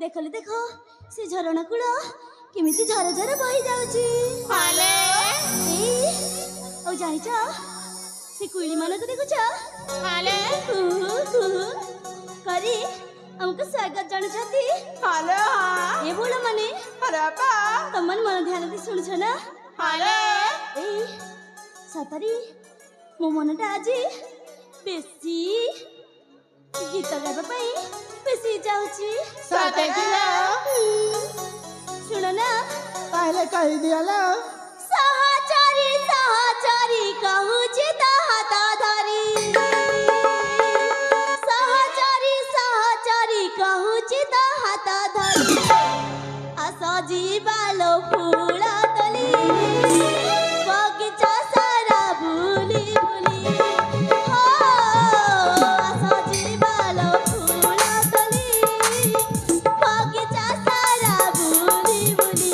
देखले देखो से झरणा कूल केमिति झर झर बही जाउची जानिच से कुइली मान को देखुछ करी हमको स्वागत जानुछती ए बोला माने तमन मन ध्यान दे सुनुछ ना सतरी मो मनटा आज बेसी गीत गाइबा पई बेसी जाउची सुन ना पहले कह दियाला सहचारी सहचारी कहूची हाता धरी सहचारी सहचारी कहूची हाता धरी आसा जीवालो फूला तली बगीचा सारा बुली बुली हो आसा जीवालो फूला तली बगीचा सारा बुली बुली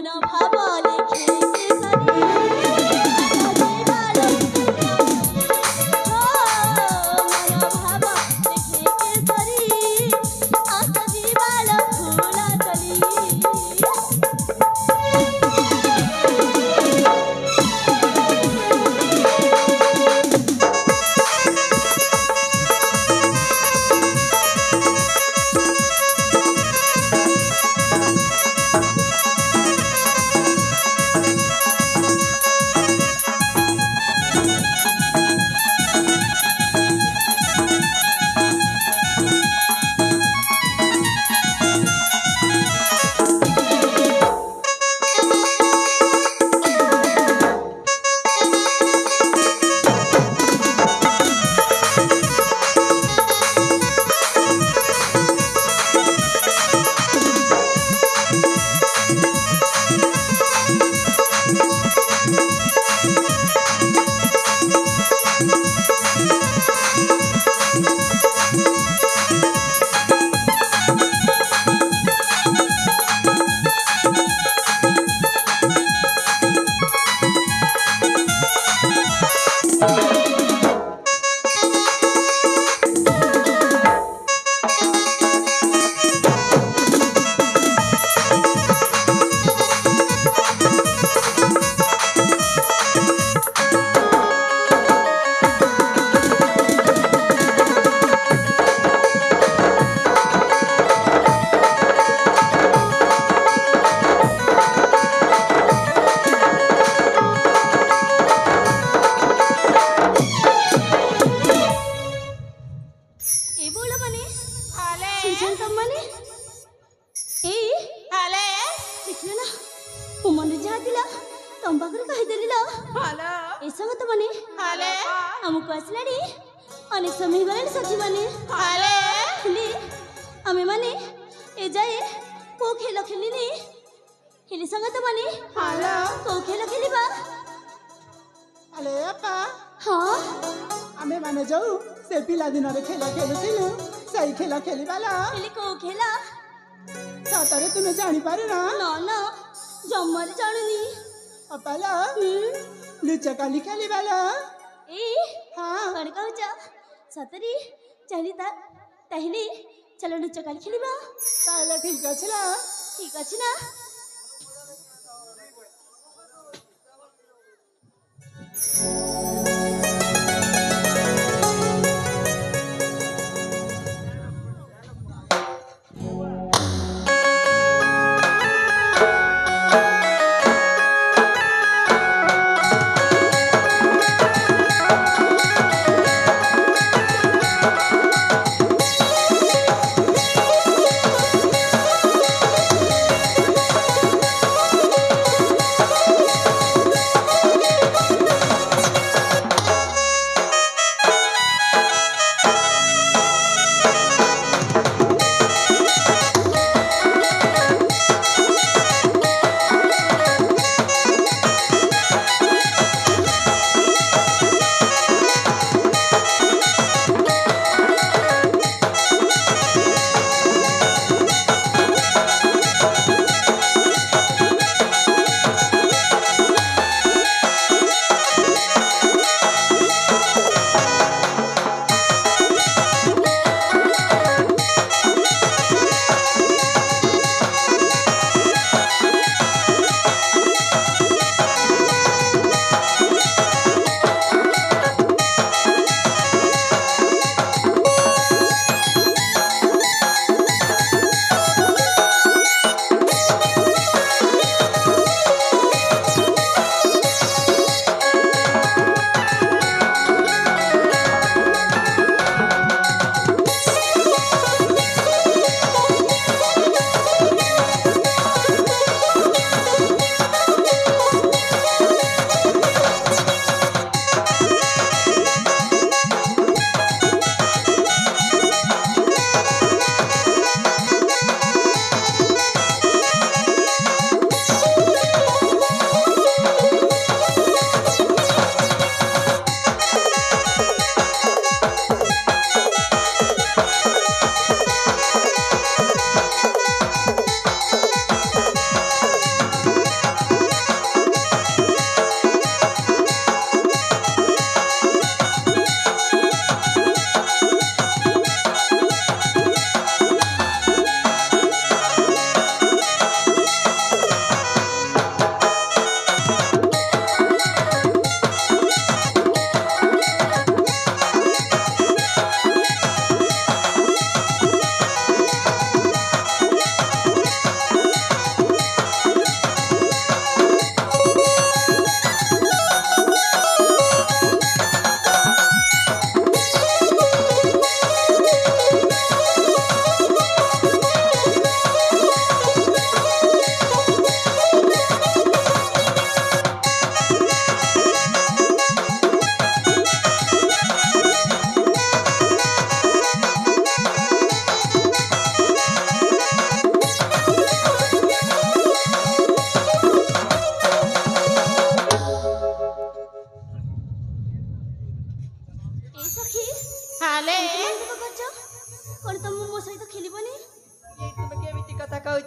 मन भाव लिखे केसरी सजीवालो हो मन भाव लिखे केसरी सजीवालो फूला तली ଆମକୁ ଆସିଲାଣି ଅନେକ ସମୟ ହେଇଗଲାଣି ସାଥୀମାନେ ହେଲେ ଆମେମାନେ ଏ ଯାଏ କୋଉ ଖେଳ ଖେଳିନି ହେଲେ ସଙ୍ଗତମାନେ କୋଉ ଖେଳ ଖେଳିବା ଆଲେ ଆପା ହଁ ଆମେ ମାନେ ଯାଉ ସେ ପିଲା ଦିନରେ ଖେଳ ଖେଳୁଥିଲୁ ସେଇ ଖେଳ ଖେଳିବାଲା ହେଲେ କୋଉ ଖେଳ ସତରେ ତୁମେ ଜାଣିପାରୁନ ନା ଜମାରେ ଜାଣୁନି ଅପାଲା ଲୁଚକାଲି ଖେଳିବାଲା କଣ କହୁଛ ସତରେ ତାହେଲେ ଚାଲ ଲୁଚକାଳି ଖେଳିବା ତାହେଲେ ଠିକ ଅଛି ନା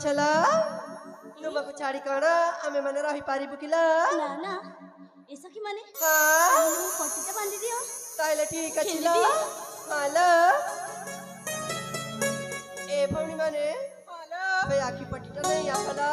चला तुमको छाड़ी कण आमे माने रही पारी बुकिला ना ना ऐसा कि माने हां ମୁଁ ପଟିଟା ବାନ୍ଧି ଦିଅ ताइले ठीक अछि ल हालो ए भौणी माने हालो बे आखी पट्टीटा नहीं आखला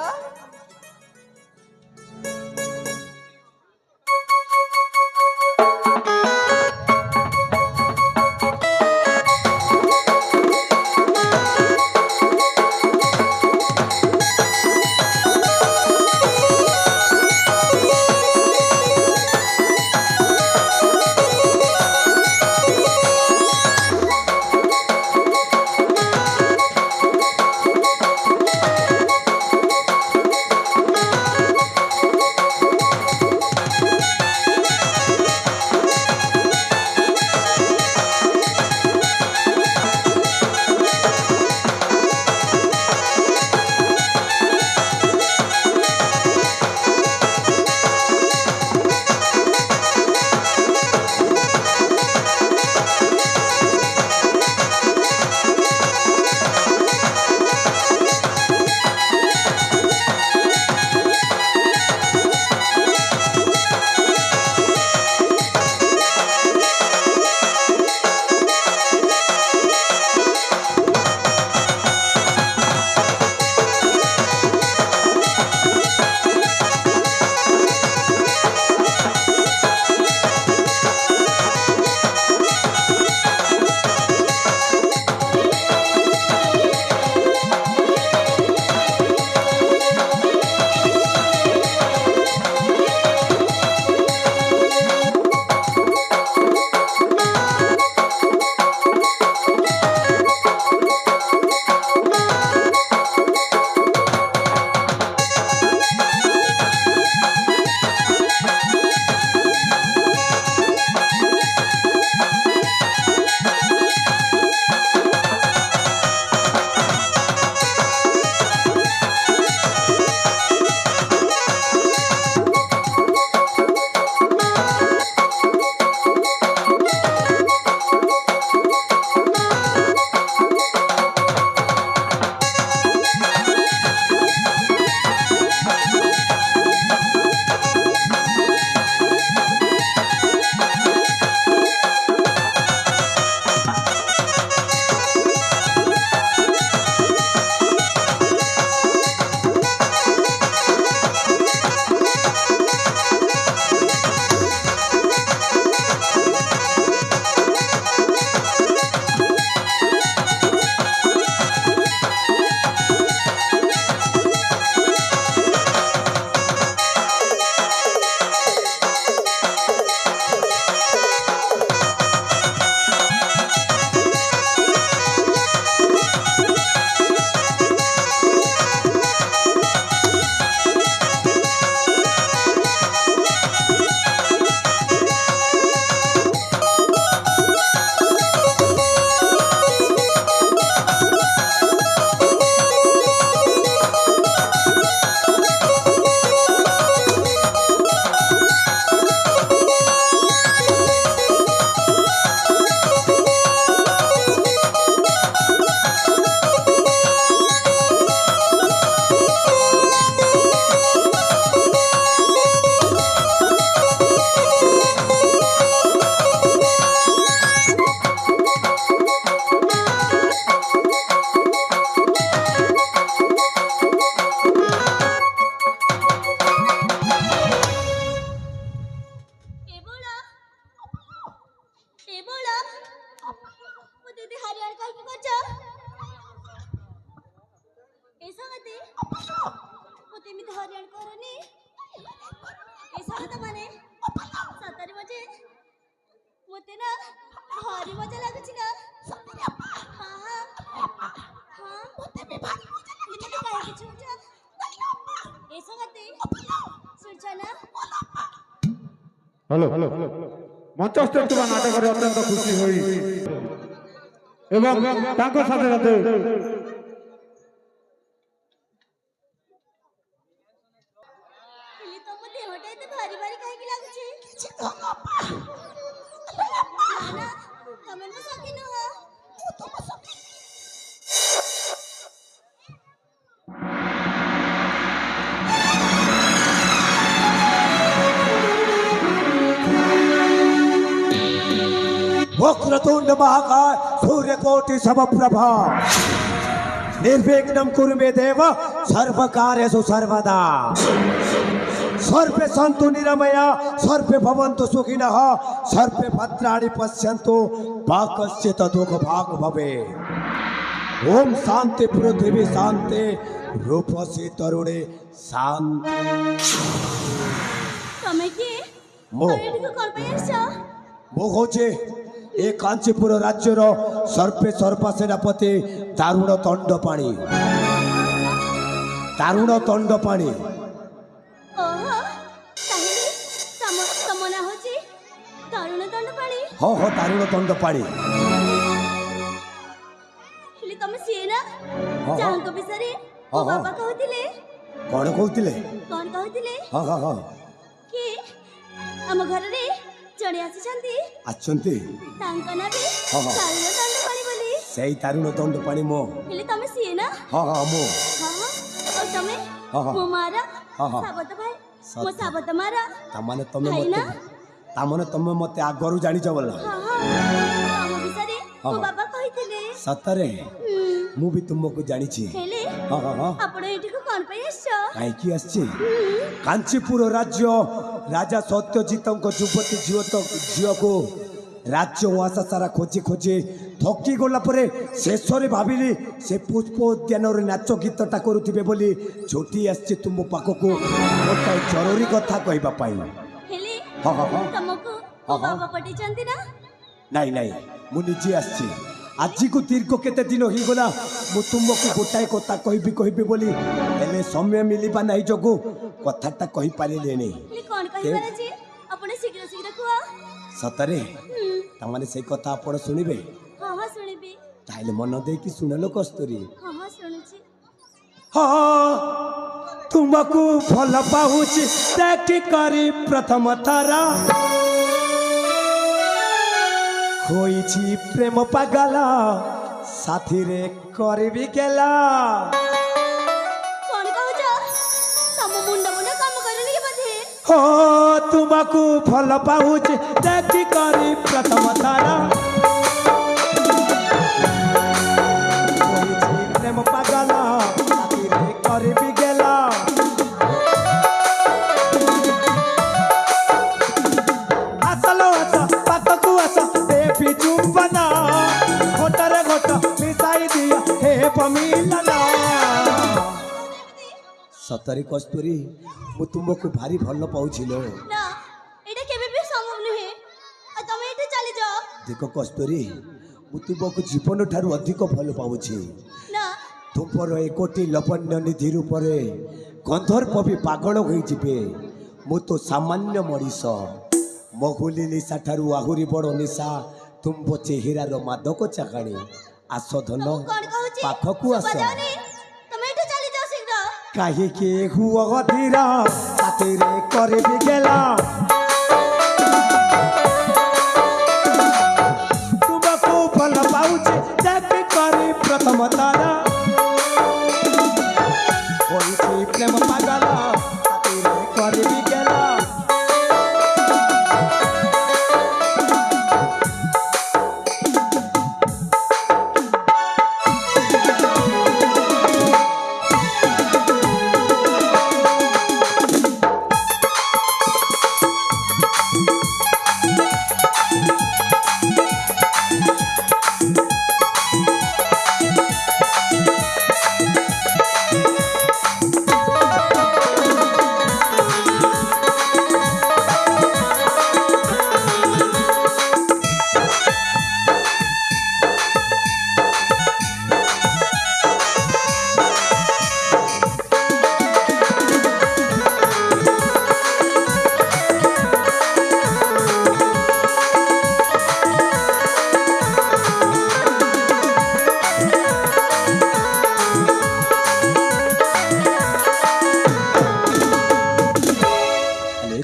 मते ना भारी मजा लाଗୁଛି ना हां हां हां मते भी भारी मजा लाଗୁଛି ना काय କିଛି मजा ए संगते सुनछ ना हेलो मंचस्थ हेतुवा नाटक अत्यंत खुशी होई एवं ताको साथे साथे इली तो मते हटाई ते भारी भारी काय की लाଗୁଛି କିଛି ତ ବାପା ना तमन में सकी न हो ତମ ସଖୀ वक्रतुंड महाकाय सूर्यकोटि समप्रभा निर्विघ्नं कुरु मे देव सर्वकार्येषु सर्वदा सर्वे सन्तु निरामया सर्वे भवन्तु सुखिनः सर्वे भद्राणि पश्यन्तु मा कश्चित् दुःखभाग् भवेत् ओम शांति पृथ्वी शांति रूपसी तरुणे शांति ତମେ କିଏ ମୁଁ। ତମେ ଏଠିକୁ କଣ ପାଇଁ ଆସିଛ? ମୁଁ କହୁଛି ଏ କାଞ୍ଚିପୁର ରାଜ୍ୟର ସର୍ବେ ସର୍ବା ସେନାପତି ଦାରୁଣ ଦଣ୍ଡପାଣି ଦାରୁଣ ଦଣ୍ଡପାଣି ଓହୋ ତାହେଲେ ତମ ନାଁ ହଉଛି ତରୁଣ ଦଣ୍ଡପାଣି। ହଁ ହଁ ଦାରୁଣ ଦଣ୍ଡପାଣି ହେଲେ ତମେ ସିଏ ନା ହଁ। ଯାହାଙ୍କ ବିଷୟରେ ହଁ, ମୋ ହଁ। ବାବା କହୁଥିଲେ? କଣ କହୁଥିଲେ କଣ କହୁଥିଲେ ହଁ ହଁ ହଁ କି ଆମ ଘରରେ ଜଣେ ଆସିଛନ୍ତି ଆସୁଛନ୍ତି ତାଙ୍କ ନାଁ ବି ହଁ, ହଁ। ତରୁଣ ଦଣ୍ଡପାଣି ବୋଲି। ସେଇ ଦାରୁଣ ଦଣ୍ଡପାଣି ମୋ ହେଲେ ତମେ ସିଏ ନା? ହଁ ହଁ ମୁଁ ହଁ ହଁ ଆଉ ତମେ ହଁ, ହଁ। ମୋ ମାର ହଁ, ହଁ। ସାବତ ଭାଇ ମୋ ସତ। ସାବତ ମାର ତାମାନେ ତମେ ଭାଇ ମତେ ନା? ତାମାନେ ତମେ ମତେ ଆଗରୁ ଜାଣିଛ ବୋଲା ହଁ ହଁ ଆମ ବିଷୟରେ ହଁ, ମୋ ହଁ। ବାବା କହିଥିଲେ। ସତରେ ହୁଁ, ମୁଁ ବି ତୁମକୁ ଜାଣିଛି ହେଲେ ହଁ ହଁ ହଁ ଆପଣ ଏଠିକୁ କଣ ପାଇଁ ଆସିଛ? କାହିଁକି ଆସିଛି କାଞ୍ଚିପୁର ରାଜ୍ୟ ରାଜା ସତ୍ୟଜିତଙ୍କ ଯୁବତୀ ଝିଅକୁ ରାଜ୍ୟ ଉଆସା ସାରା ଖୋଜି ଖୋଜି ଥକି ଗଲା ପରେ ଶେଷରେ ଭାବିଲି ସେ ପୁଷ୍ପ ଉଦ୍ୟାନରେ ନାଚ ଗୀତଟା କରୁଥିବେ ବୋଲି ଛୁଟି ଆସିଛି ତୁମ ପାଖକୁ ଗୋଟାଏ ଜରୁରୀ କଥା କହିବା ପାଇଁ ହେଲେ ହଁ ହଁ ହଁ ତମକୁ ହଁ, ମୋ ହଁ। ବାବା ପଠେଇଛନ୍ତି ନା? ନାଇଁ ନାଇଁ ମୁଁ ନିଜେ ଆସିଛି ଆଜିକୁ ଦୀର୍ଘ କେତେ ଦିନ ହେଇଗଲା ମୁଁ ତୁମକୁ ଗୋଟାଏ କଥା କହିବି ବୋଲି ହେଲେ ସମୟ ମିଳିବା ନାହିଁ ଯୋଗୁଁ କଥାଟା କହିପାରିଲିନି ହେଲେ କଣ କହିବାର ଅଛି ଆପଣ ଶୀଘ୍ର ଶୀଘ୍ର କୁହ। ସତରେ ହୁଁ, ତାମାନେ ସେଇ କଥା ଆପଣ ଶୁଣିବେ ହଁ ହଁ ଶୁଣିବି। ତାହେଲେ ମନ ଦେଇକି ଶୁଣିଲ କସ୍ତୁରୀ ହଁ ହଁ ଶୁଣୁଛି। ହଁ ତୁମକୁ ଭଲ ପାଉଛି ଦେଖି କରି ପ୍ରଥମ ଥର ହୋଇଛି ପ୍ରେମ ପାଗଳ ସାଥିରେ କରିବି ଗେଲା କଣ କହୁଛ? ତମ ମୁଣ୍ଡ କାମ କରୁନି କି ବୋଧେ? हो तुमको भल पाऊची देखी करी प्रथम थर होईची प्रेम पागल साथीरे करबी गेला असलो अस पातकू अस बेबी चुंबना घोटरे घोट मिसाई दिया हे पमिलना सतरी कस्तूरी ମୁଁ ତୁମକୁ ଭାରି ଭଲ ପାଉଛି ଲୋ ନା ଏଇଟା କେବେ ବି ସମ୍ଭବ ନୁହେଁ। ଆଉ ତମେ ଏଠି ଚାଲି ଯାଅ। ଦେଖ କସ୍ତୁରୀ ମୁଁ ତୁମକୁ ଜୀବନ ଠାରୁ ଅଧିକ ଭଲ ପାଉଛି ନା ତୁମର ଏକୋଟି ଲବଣ୍ୟ ନିଧି ରୂପରେ ଗନ୍ଧର୍ପ ବି ପାଗଳ ହୋଇଯିବେ ମୁଁ ତ ସାମାନ୍ୟ ମଣିଷ ମହୁଲି ନିଶା ଠାରୁ ଆହୁରି ବଡ଼ ନିଶା ତୁମ୍ଭ ଚେହେରାର ମାଦକ ଚାକାଣୀ ଆସ ଧନ ମୁଁ କଣ କହୁଛି ପାଖକୁ ଆସ ଶୁଭାଯାଉନି? ତମେ ଏଠି ଚାଲି ଯାଅ ଶୀଘ୍ର। କାହିଁକି ହୁଅ ଅଧୀର ସାଥିରେ କରିବି ଗେଲା ତୁମକୁ ଭଲ ପାଉଛି ଦେଖି କରି ପ୍ରଥମ ତାରା ହୋଇଛି ପ୍ରେମ ପାଗଳ ସାଥିରେ କରିବି ଗେଲା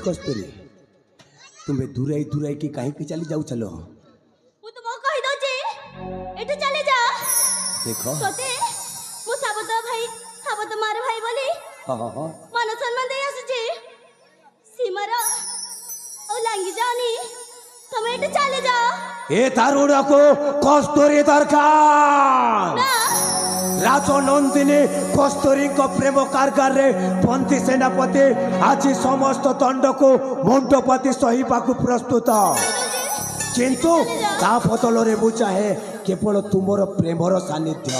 कस्तूरी तुम्हें दूराई दूराई की कहीं की चली जाऊ चलो ମୁଁ ତୁମକୁ କହି ଦଉଛି ଏଠି ଚାଲି ଯାଅ। देखो ତତେ ମୁଁ ସାବତ ଭାଇ ସାବତ ମାର ଭାଇ ବୋଲି हाँ हाँ हाँ ମାନ ସମ୍ମାନ ଦେଇ ଆସୁଛି। ସୀମାର ଆଉ ଲାଙ୍ଗି ଯାଅନି। ତମେ ଏଠି ଚାଲି ଯାଅ। ए दारुड़ा को कस्तूरी दरकार राज नंदिनी कस्तूरी को प्रेम कारगार रे पंथी सेनापति आज समस्त दंड को मंडपति सहीपा प्रस्तुत किंतु ता बदल रे मु चाहे केवल तुमर प्रेमर सानिध्य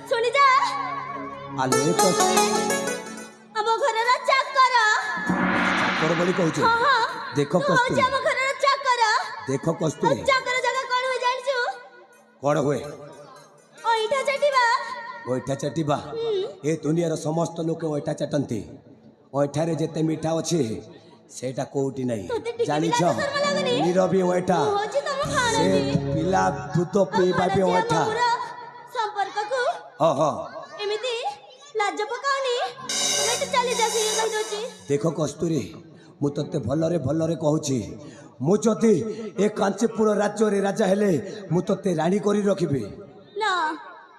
सुनी जा आले कस्तूरी हम घर रा चाकर चाकर बोली कहू हां हां देखो कस्तूरी हम घर रा चाकर देखो कस्तूरी चाकर जगह कोन हो जानिछु कोन हुए ओइठा चटिबा ओइठा चटिबा ए दुनियार समस्त लोक ओइठा चटंती ओइठारे जेते मीठा अछि सेटा कोउटी नहीं जानि छ नीरबी ओइठा होछि तम से खानाजी पिला दूध पीबा भी ओइठा संपर्क को ओहो एमिति लाज पकाउनी तमे तो चली जासी कहि दोची देखो कस्तूरी मु तते भलरे कहूची मु जति ए कांचीपुर राज्य रे राजा हेले मु तते रानी करी रखिबे ना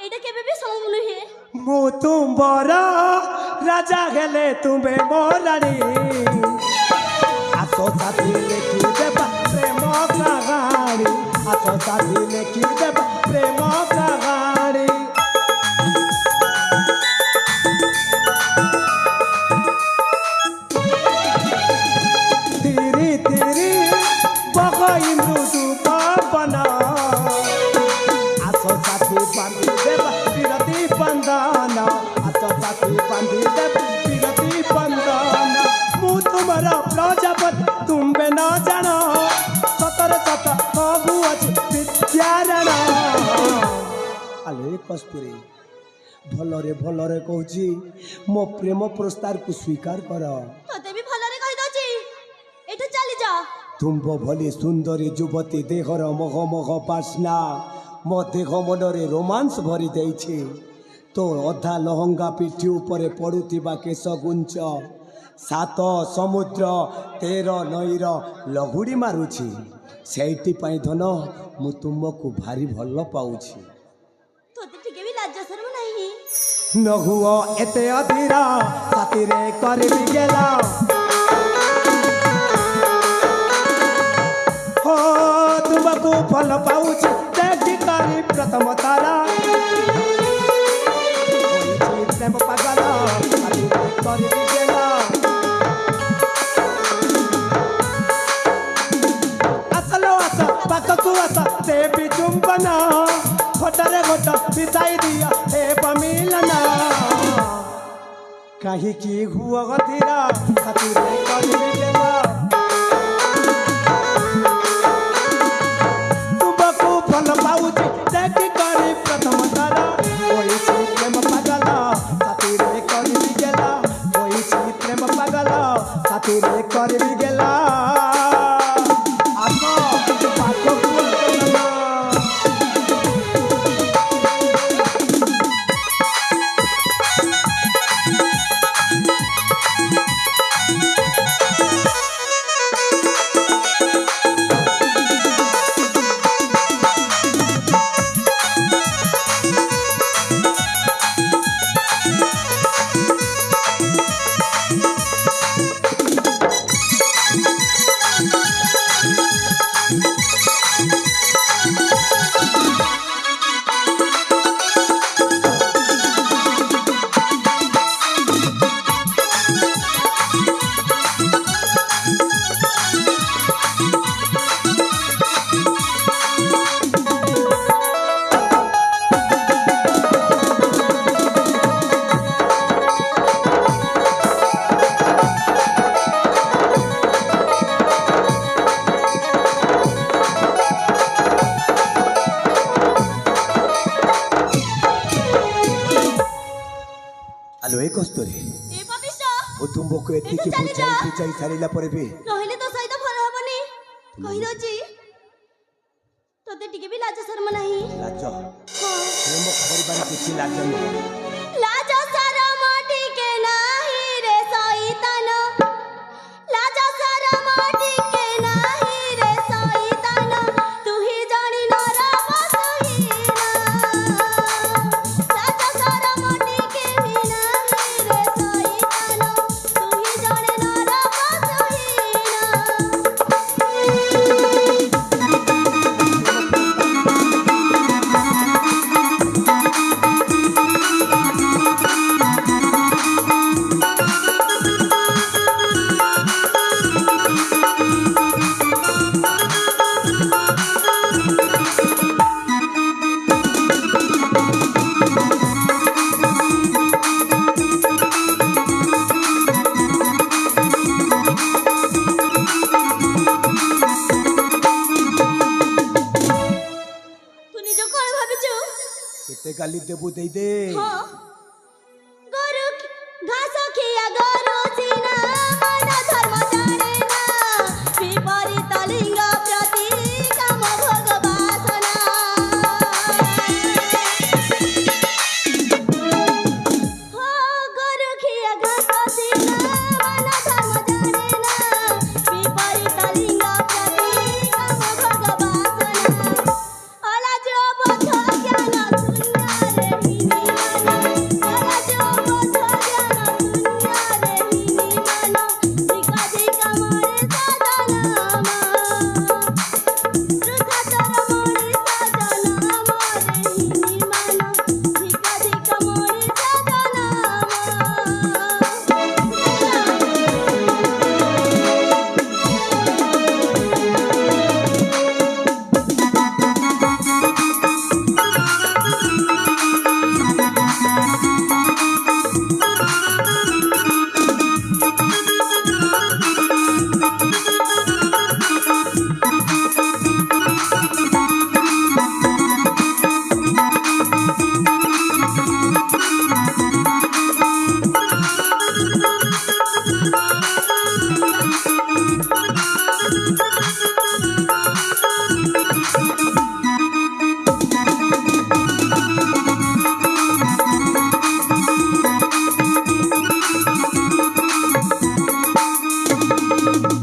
एटा केबे भी संभव नहे मु तुम बड़ा राजा हेले तुम्बे मोरानी आसो साथी लेखी देबा प्रेम कहानी आसो साथी लेखी देबा प्रेम कहानी तेरी तेरी बगाइंदु तू बना आसो साथी बांधी देबा विरति बंधना आसो साथी बांधी देबा विरति बंधना मु तुम्हारा प्रजापति तुम बे न जानो सतर सत कबू अछि विद्यारण आले कस्तूरी भलरे कहूची मो प्रेम प्रस्ताव को स्वीकार कर तते भी भलरे कहि दोची एठु चली जा तुम्ब भली सुंदरी युवती देहर मह मह बासना मो देह मनरे रोमांस भरी देइछे तो अधा लहंगा पिठी उपरे पड़ुथिबा केश गुंच 7 समुद्र 13 नईर लहुड़ी मारुछि सेठी पई धन मु तुमको भारी भल पाउछि तते ठीक भी लाज शर्म नहीं न हुआ एते अधीरा साथीरे करबी गेला हो तुमको फल पाउछि देखि करी प्रथम तारा होइछि प्रेम पागल साथीरे करबी गेला असलो अस पाककु अस देवी चुंबना घोटरे घोट बिताई दिया हे बमिलना कहीं की हुआ गधीरा खातिर करबी गेला तुमको फल पाउछि देखि करी प्रथम तारा होइछि प्रेम पागल खातिर करबी गेला होइछि प्रेम पागल खातिर करबी गेला आको पाको कुलना आलो एक कस्तूरी ए पपिष्ट ओ तुमको एति की बुझाई सारिला परे भी नहिले तो सहित भल हबनी कहि दोची तते टिके भी लाज शर्म नहीं लाज हां प्रेम करबार किछि लाज नहीं लाज शरम टिके नाही रे सैतान लाज शरम टिके नाही रे सैतान तू ही जानी नरा बसहीना लाज शरम टिके भी नाही रे सैतान तू ही जाने नरा बसहीना काली देबू दे दे हाँ गोरु घास खिया गोरु सीना मन धर्म जाने ना विपरीत लिंग प्रति काम भोग वासना हो गोरु खिया घास सीना मन धर्म जाने ना विपरीत लिंग प्रति काम भोग वासना अला जो बोध ज्ञान सुनिया रे हिनी माना अला जो बोध ज्ञान सुनिया रे हिनी माना दिका दिका मोरे सजनामा रुखा तर मोरे सजनामा रे हिनी माना दिका दिका मोरे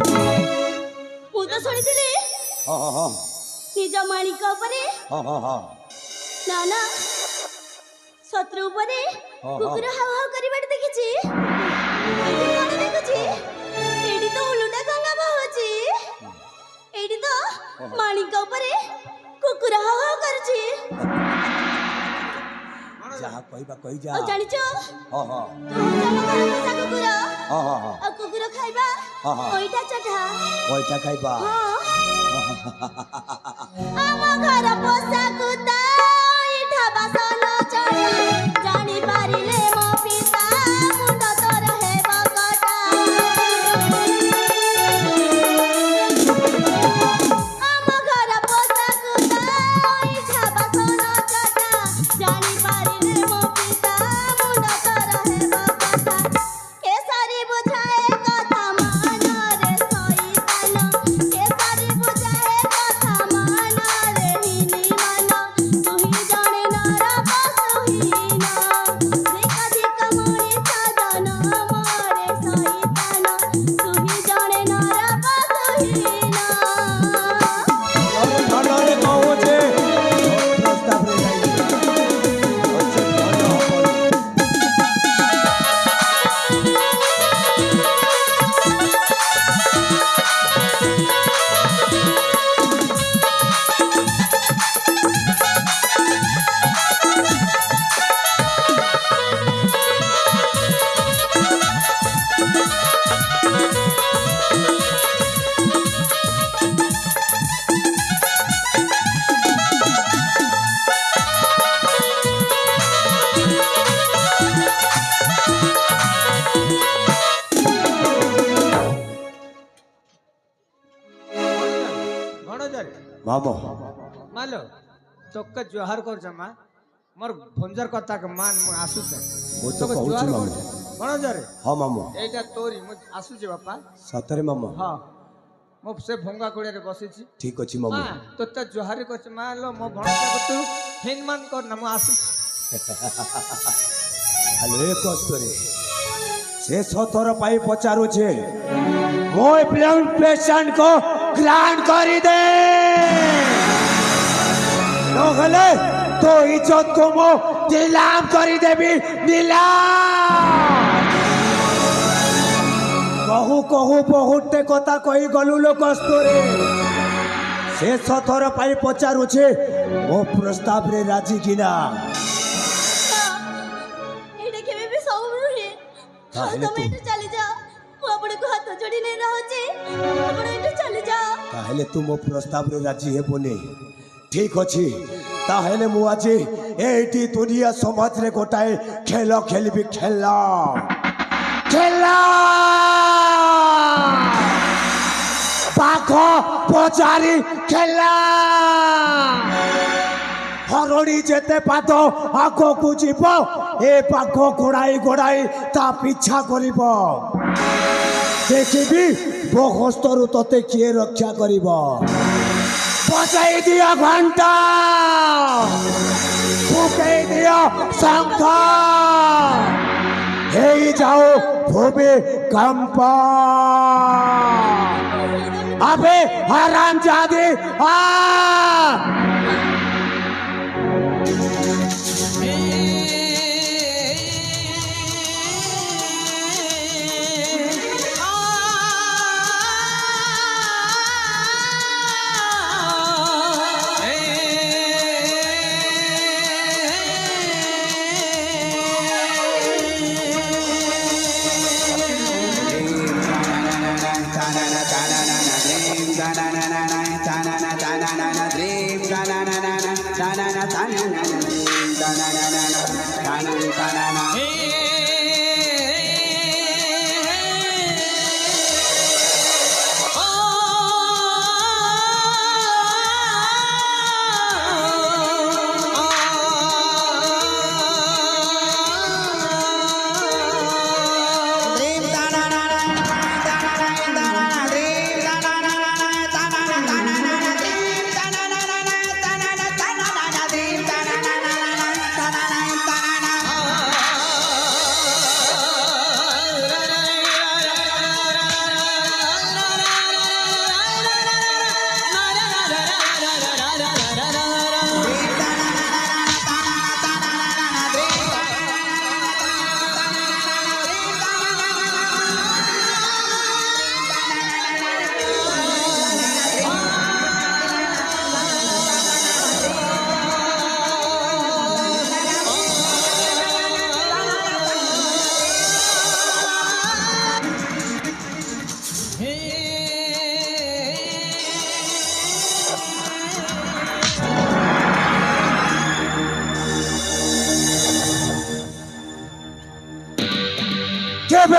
ମୁଁ ତ ଶୁଣିଥିଲି ହଁ ହଁ ହଁ ନିଜ ମାଣିକ ଉପରେ ହଁ ହଁ ହଁ ନା ନା ଶତ୍ରୁ ଉପରେ ହଁ। କୁକୁର ହାଉ ହାଉ କରିବାଟା ଦେଖିଛି ଏଇଠି କଣ ଦେଖୁଛି ଏଇଠି ତ ଉଲୁଟା ଗଙ୍ଗା ବହୁଛି ଏଇଠି ତ ମାଣିକ ଉପରେ କୁକୁର ହାଉ ହାଉ କରୁଛି ଯାହା କହିବା କହି ଯା ଆଉ ଜାଣିଛ ହଁ ହଁ ତୁ ହଉଛୁ ଆମ ଘର ପୋଷା କୁକୁର ହଁ ହଁ ହଁ ଆଉ କୁକୁର ଖାଇବା ହଁ, ହଁ। ଅଇଠା ଚଟା ପଇଠା ଖାଇବା ହଁ ଆମ ଘର ପୋଷା କୁତା ଅଇଠା ବାସନ ଚଟା ଜାଣି ପାରିଲେ ମୋ ପିତା ମୁଣ୍ଡ ତୋର ହେବ କଟା ଆମ ଘର ପୋଷା କୁତା ଅଇଠା ବାସନ ଚଟା ଜାଣି ପାରିଲେ ମୋ ପିତା ମୁଣ୍ଡ ତୋର ହେବ କଟା କେସରୀ ବୁଝାଏ କଥା ମାନ ରେ ସଇତାନ କେସରୀ ବୁଝାଏ କଥା ମାନ ରେ ହିନି ମାନ ତୁହି ଜଣେ ନର ପଶୁହୀନ ଧିକ ଧିକ ମଣିଷ ଜନ ମରେ ସଇତାନ ତୁହି ଜଣେ ନର ପଶୁହୀନ ଭଲରେ କହୁଛେ ପ୍ରସ୍ତାବରେ ଯାଇନି ଅଛି ଭଲ ହବନି ଗଣଜାରେ ମାମୁ ମାଲୋ ତୋକେ ଜୁହାର କରୁଛ ମା ମୋର ଭଞ୍ଜର କଥା କେ ମାନ ମୁଁ ଆସୁଛେ ମୁଁ ତ କହୁଛି ମାମୁ ଗଣଜାରେ ହଁ ମାମୁ ଏଇଟା ତୋରି ମୁଁ ଆସୁଛି ବାପା ସତରେ ମାମୁ ହଁ ମୁଁ ସେ ଭଙ୍ଗା କୋଳିରେ ବସିଛି ଠିକ ଅଛି ମାମୁ ମା ତୋତେ ଜୁହାରି କରୁଛି ମା ଲୋ ମୋ ଭଣଜାକୁ ତୁ ହିନମାନ କର ନା ମୁଁ ଆସୁଛି ଆଲୋ ଏ କଷ୍ଟରେ ଶେଷ ଥର ପାଇଁ ପଚାରୁଛେ ମୋ ବ୍ଲଡ ପେସେଣ୍ଟ को ग्रांट କରିଦେ ନହେଲେ ତୋ ଇଜ୍ଜତ को ମୁଁ ନିଲାମ କରିଦେବି ନିଲାମ କହୁ କହୁ ବହୁତେ କଥା କହି ଗଲୁ ଲୋ କଷ୍ଟରେ ଶେଷ ଥର ପାଇଁ ପଚାରୁଛେ ମୋ ପ୍ରସ୍ତାବରେ ରାଜି କିନା ଏଇଟା କେବେ ବି ସବୁ ନୁହେଁ ତାହେଲେ ତମେ ତୁ- ଏଠୁ ଚାଲିଯାଅ ମୁଁ ଆପଣଙ୍କୁ ହାତ ଯୋଡ଼ି ନେଇ ରହୁଛି ଆପଣ ଏଠୁ ଚାଲିଯାଅ ତାହେଲେ ତୁ ମୋ ପ୍ରସ୍ତାବରେ ରାଜି ହେବୁନି ଠିକ ଅଛି ତାହେଲେ ମୁଁ ଆଜି ଏଇଠି ଦୁନିଆ ସମାଜରେ ଗୋଟାଏ ଖେଳ ଖେଳିବି ଖେଳ ଖେଳ ବାଘ ପଚାରି ଖେଳ ହର ପୁଣି ଯେତେ ପାଦ ଆଗକୁ ଯିବ ଏ ପାଖ ଗୋଡ଼ାଇ ଗୋଡ଼ାଇ ତା ପିଛା କରିବ। ଦେଖିବି ମୋ ହସ୍ତରୁ ତତେ କିଏ ରକ୍ଷା କରିବ। ବଜାଇ ଦିଅ ଘଣ୍ଟା, ଫୁକେଇ ଦିଅ ଶଙ୍ଖ, ହେଇଯାଉ ଭୂମି କମ୍ପ। अबे हराम जादी आ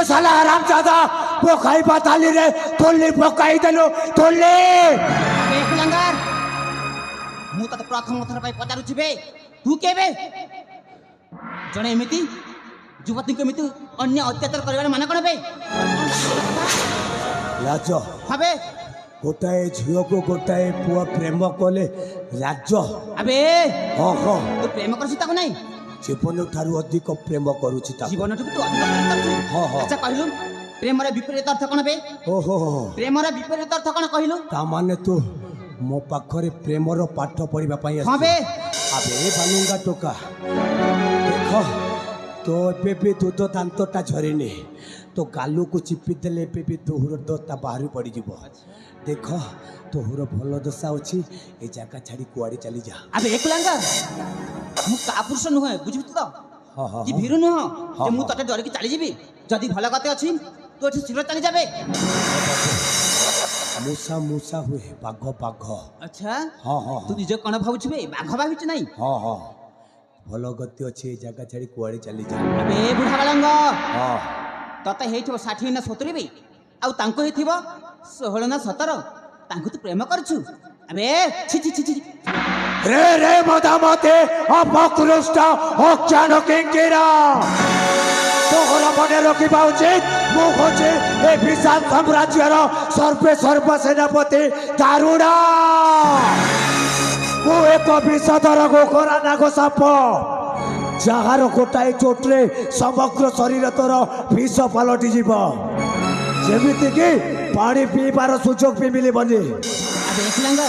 साला हराम ज्यादा वो खाई बताली रे थोली पकाई देलो थोली लंगर मु तो प्रथम थर पाई पचारु छिबे तू केबे जणे एमिति युवती को एमिति अन्य अत्याचार करबा माने कोन बे लाजो हबे गोटाए झियो को गोटाए पुआ प्रेम कोले लाजो अबे हो हो तू प्रेम करसी ताको नहीं जीवन ठारू अधिक प्रेम करूची ता जीवन ठू तू अधिक प्रेम करछु हो हो अच्छा कहलु प्रेम रे विपरीत अर्थ कोन बे ओहो प्रेम रे विपरीत अर्थ कोन कहलु ता माने तू मो पाखरे प्रेम रो पाठ पढ़िबा पई हां बे अबे बालुंगा टोका देखो तो एबे तू तो दांतटा झरिनी तो गालू को चिपी देले एबे तोहर दता बाहर पड़ी जीवो देखो तोहर भल दशा अछि ए जागा छाड़ी कुआड़ी चली जा अबे एक लंगा मु का पुरुष नुह बुझबि तो हां हां कि भीरु नुह जे मु तटे डर के चली जीबी जदी भल गते अछि तो एठी शीघ्र चली जाबे मूसा मूसा हुए बाघ बाघ अच्छा हां हां तू निजे कोन भाबुछबे बाघ भाबिछ नहीं हां हां भल गति अछि ए जागा छाड़ी कुआड़ी चली जा अबे बुढ़ा बालंग हां तते हेइथो 60 ना 70 बे आ तांको हेथिबो 16 ना 17 तांको तू प्रेम करछु अबे छी छी छी छी रे रे मदामते अपकृष्ट अज्ञान किंकिरा तोहर मने रखिबा उचित मु खोजे ए विशाल साम्राज्यर सर्व सेनापति दारुणा मु एक विषधर गोखरा नाग साप जहार गोटाए चोटरे समग्र शरीर तोर विष पलटि जीव जेमिति कि पानी पीबार सुजोग भी मिलबनी अबे एकलंगा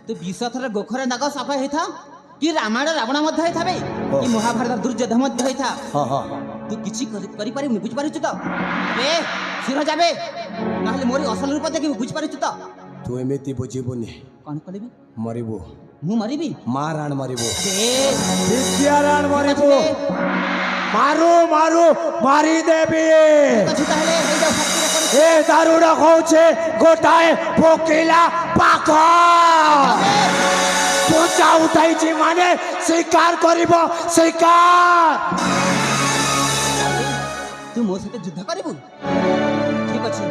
तू 20 थर गोखरे नाग साप हेथा कि रामायण रावण मध्य हेथाबे कि महाभारत दुर्योधन मध्य हेथा हां हां तू किछि करि पारि बुझ पारिछु तो अबे सिर जाबे नहले मोरी असल रूप देखि बुझ पारिछु तो तू एमिति बुझिबुनी कोन कलिबी मरिबो मु मरिबी माराण मरिबो अबे विद्याराण मरिबो मारू मारू मारी देबी कछु ताहले हे जा फक्ति कर ए दारुण होछे गोटाए पोकिला पाख पोचा उठाइछि माने शिकार करिबो शिकार तू मो सते युद्ध करिबु ठीक अछि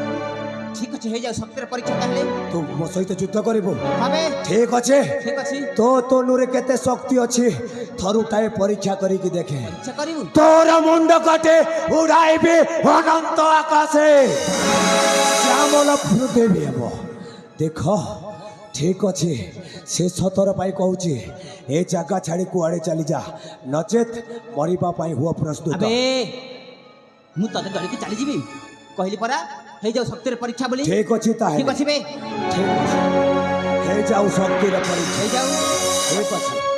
ଅଛି ହେଇ ଯାଉ ଶକ୍ତିର ପରୀକ୍ଷା ତାହେଲେ ତୁ ମୋ ସହିତ ଯୁଦ୍ଧ କରିବୁ হবে ଠିକ ଅଛି ঠিক ଅଛି তো তনুরে কেতে শক্তি ଅଛି থরুটাଏ পরীক্ষা করিকি দেখে ইচ্ছা করিবু তোর মুন্ড কাটে উড়াইবি অনন্ত আকাশে শ্যামল পৃথিবী ହେବ দেখ ঠিক ଅଛି শেষ থর পাই কହୁଛି ଏ ଜାଗା ଛାଡ଼ି କୁଆଡ଼େ ଚାଲି ଯା ନଚେତ ମରିବା ପାଇଁ ହୁଅ ପ୍ରସ୍ତୁତ আবে ମୁଁ ତତେ ଡରିକି ଚାଲି ଯିବି କହିଲି ପରା ହେଇ ଯାଉ ଶକ୍ତିର ପରୀକ୍ଷା ବୋଲି ଠିକ ଅଛି ঠিক ତାହେଲେ ଅଛି ବେ ଠିକ ଅଛି ହେଇଯାଉ ଶକ୍ତିର ପରୀକ୍ଷା ହେଇ ଯାଉ ଠିକ ଅଛି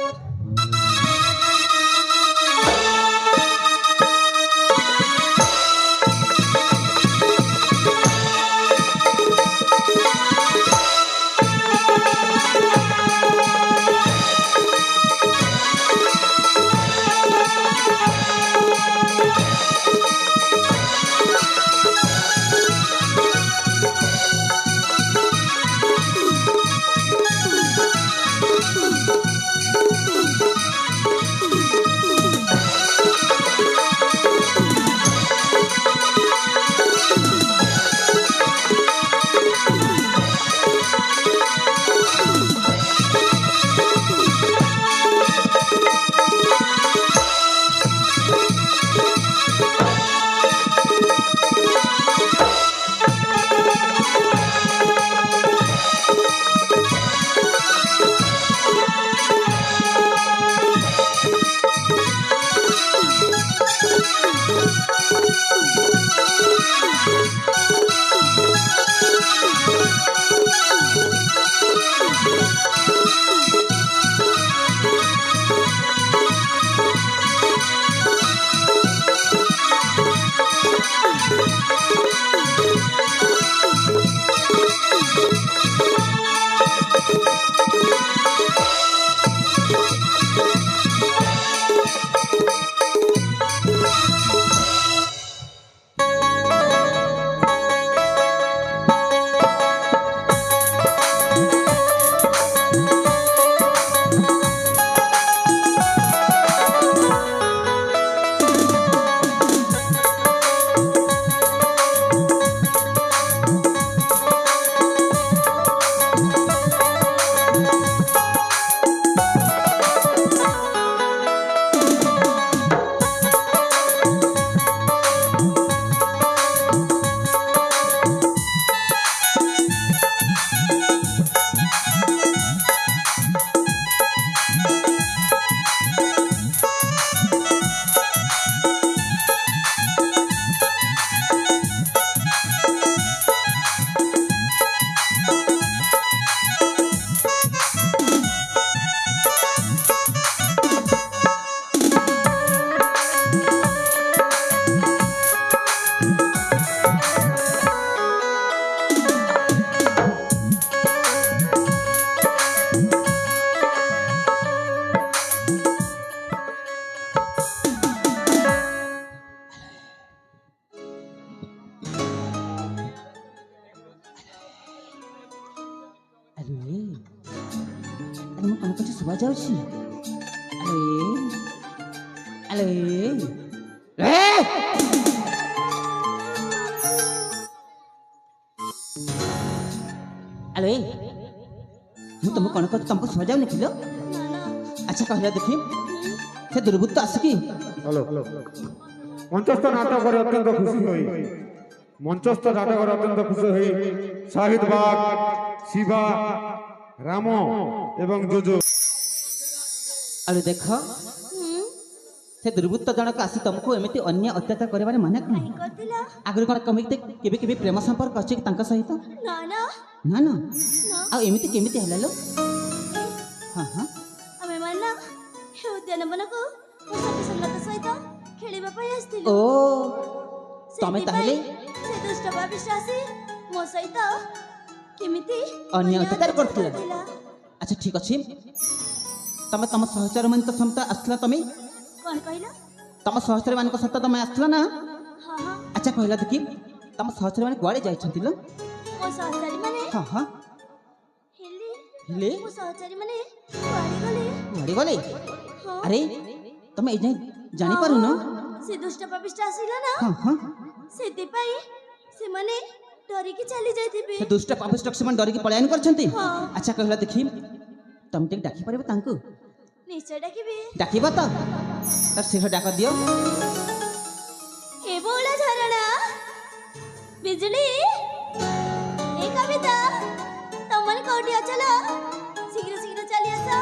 ମୁଁ କ'ଣ କିଛି ଶୁଭା ଯାଉଛି ଆଲୋ ଆଲୋ ମୁଁ ତମକୁ କ'ଣ କରୁଛି ତମକୁ ଶୁଭା ଯାଉନି କିଲୋ ଆଚ୍ଛା କହିଲା ଦେଖି ସେ ଦୁର୍ବୃତ୍ତ ଆସିକି হ্যালো মঞ্চস্থ নাটকের অত্যন্ত খুশি হই মঞ্চস্থ নাটকের অত্যন্ত খুশি হই শাহিদ বাগ শিবা রাম এবং জোজো ଆଲୋ ଦେଖ ସେ ଦୁର୍ବୃତ୍ତ ଜଣକ ଆସି ତମକୁ ଏମିତି ଅନ୍ୟ ଅତ୍ୟାଚାର କରିବାରେ ମାନେ କ'ଣ କାହିଁ କରିଥିଲ ଆଗରୁ କ'ଣ କେମିତି କେବେ କେବେ ପ୍ରେମ ସମ୍ପର୍କ ଅଛି କି ତାଙ୍କ ସହିତ ନା ନା ନା ନା ଆଉ ଏମିତି କେମିତି ହେଲା ଲୋ ହଁ ହଁ ଆମେ ମାନେ ଏ ଉଦ୍ୟାନବନକୁ ମୋ ସାଥୀ ସଙ୍ଗତ ସହିତ ଖେଳିବା ପାଇଁ ଆସିଥିଲୁ ଓ ତମେ ତାହେଲେ ସେ ଦୁଷ୍ଟ ପାପିଷ୍ଟ ଆସି ମୋ ସହିତ କେମିତି ଅନ୍ୟ ଅତ୍ୟାଚାର କରୁଥିଲ ଆଚ୍ଛା ଠିକ ଅଛି ତମେ ତମ ସହଚର ମାନଙ୍କ ସହିତ ଆସିଲା ତମେ କ'ଣ କହିଲ ତମ ସହଚର ମାନଙ୍କ ସହିତ ତମେ ଆସିଲା ନା ହଁ ହଁ ଆଚ୍ଛା କହିଲା ଦେଖି ତମ ସହଚର ମାନେ କୁଆଡ଼େ ଯାଇଛନ୍ତି ଲୋ ମୋ ସହଚାରୀ ମାନେ ହଁ ହଁ ହେଲେ ମୋ ସହଚାରୀ ମାନେ କୁଆଡ଼େ କୁଆଡ଼େ ଗଲେ ଗଲେ ହଁ ଆରେ ତମେ ଏଇ ଯାଏଁ ଜାଣିପାରୁନ ସେ ଦୁଷ୍ଟ ପାପିଷ୍ଟ ଆସିଲା ନା ହଁ ହଁ ସେଥିପାଇଁ ସେମାନେ डरी के चली जाइथिबे से दुष्ट पापिष्ट से डर के पलायन करछंती हाँ। अच्छा कहला देखी तुम टिक डाकी परबो तांको निश्चय डाकिबे डाकीबा तो तार शीघ्र डाक दियो ए बोला झरणा बिजली ए कविता तमन कोठी अचला शीघ्र शीघ्र चली आसा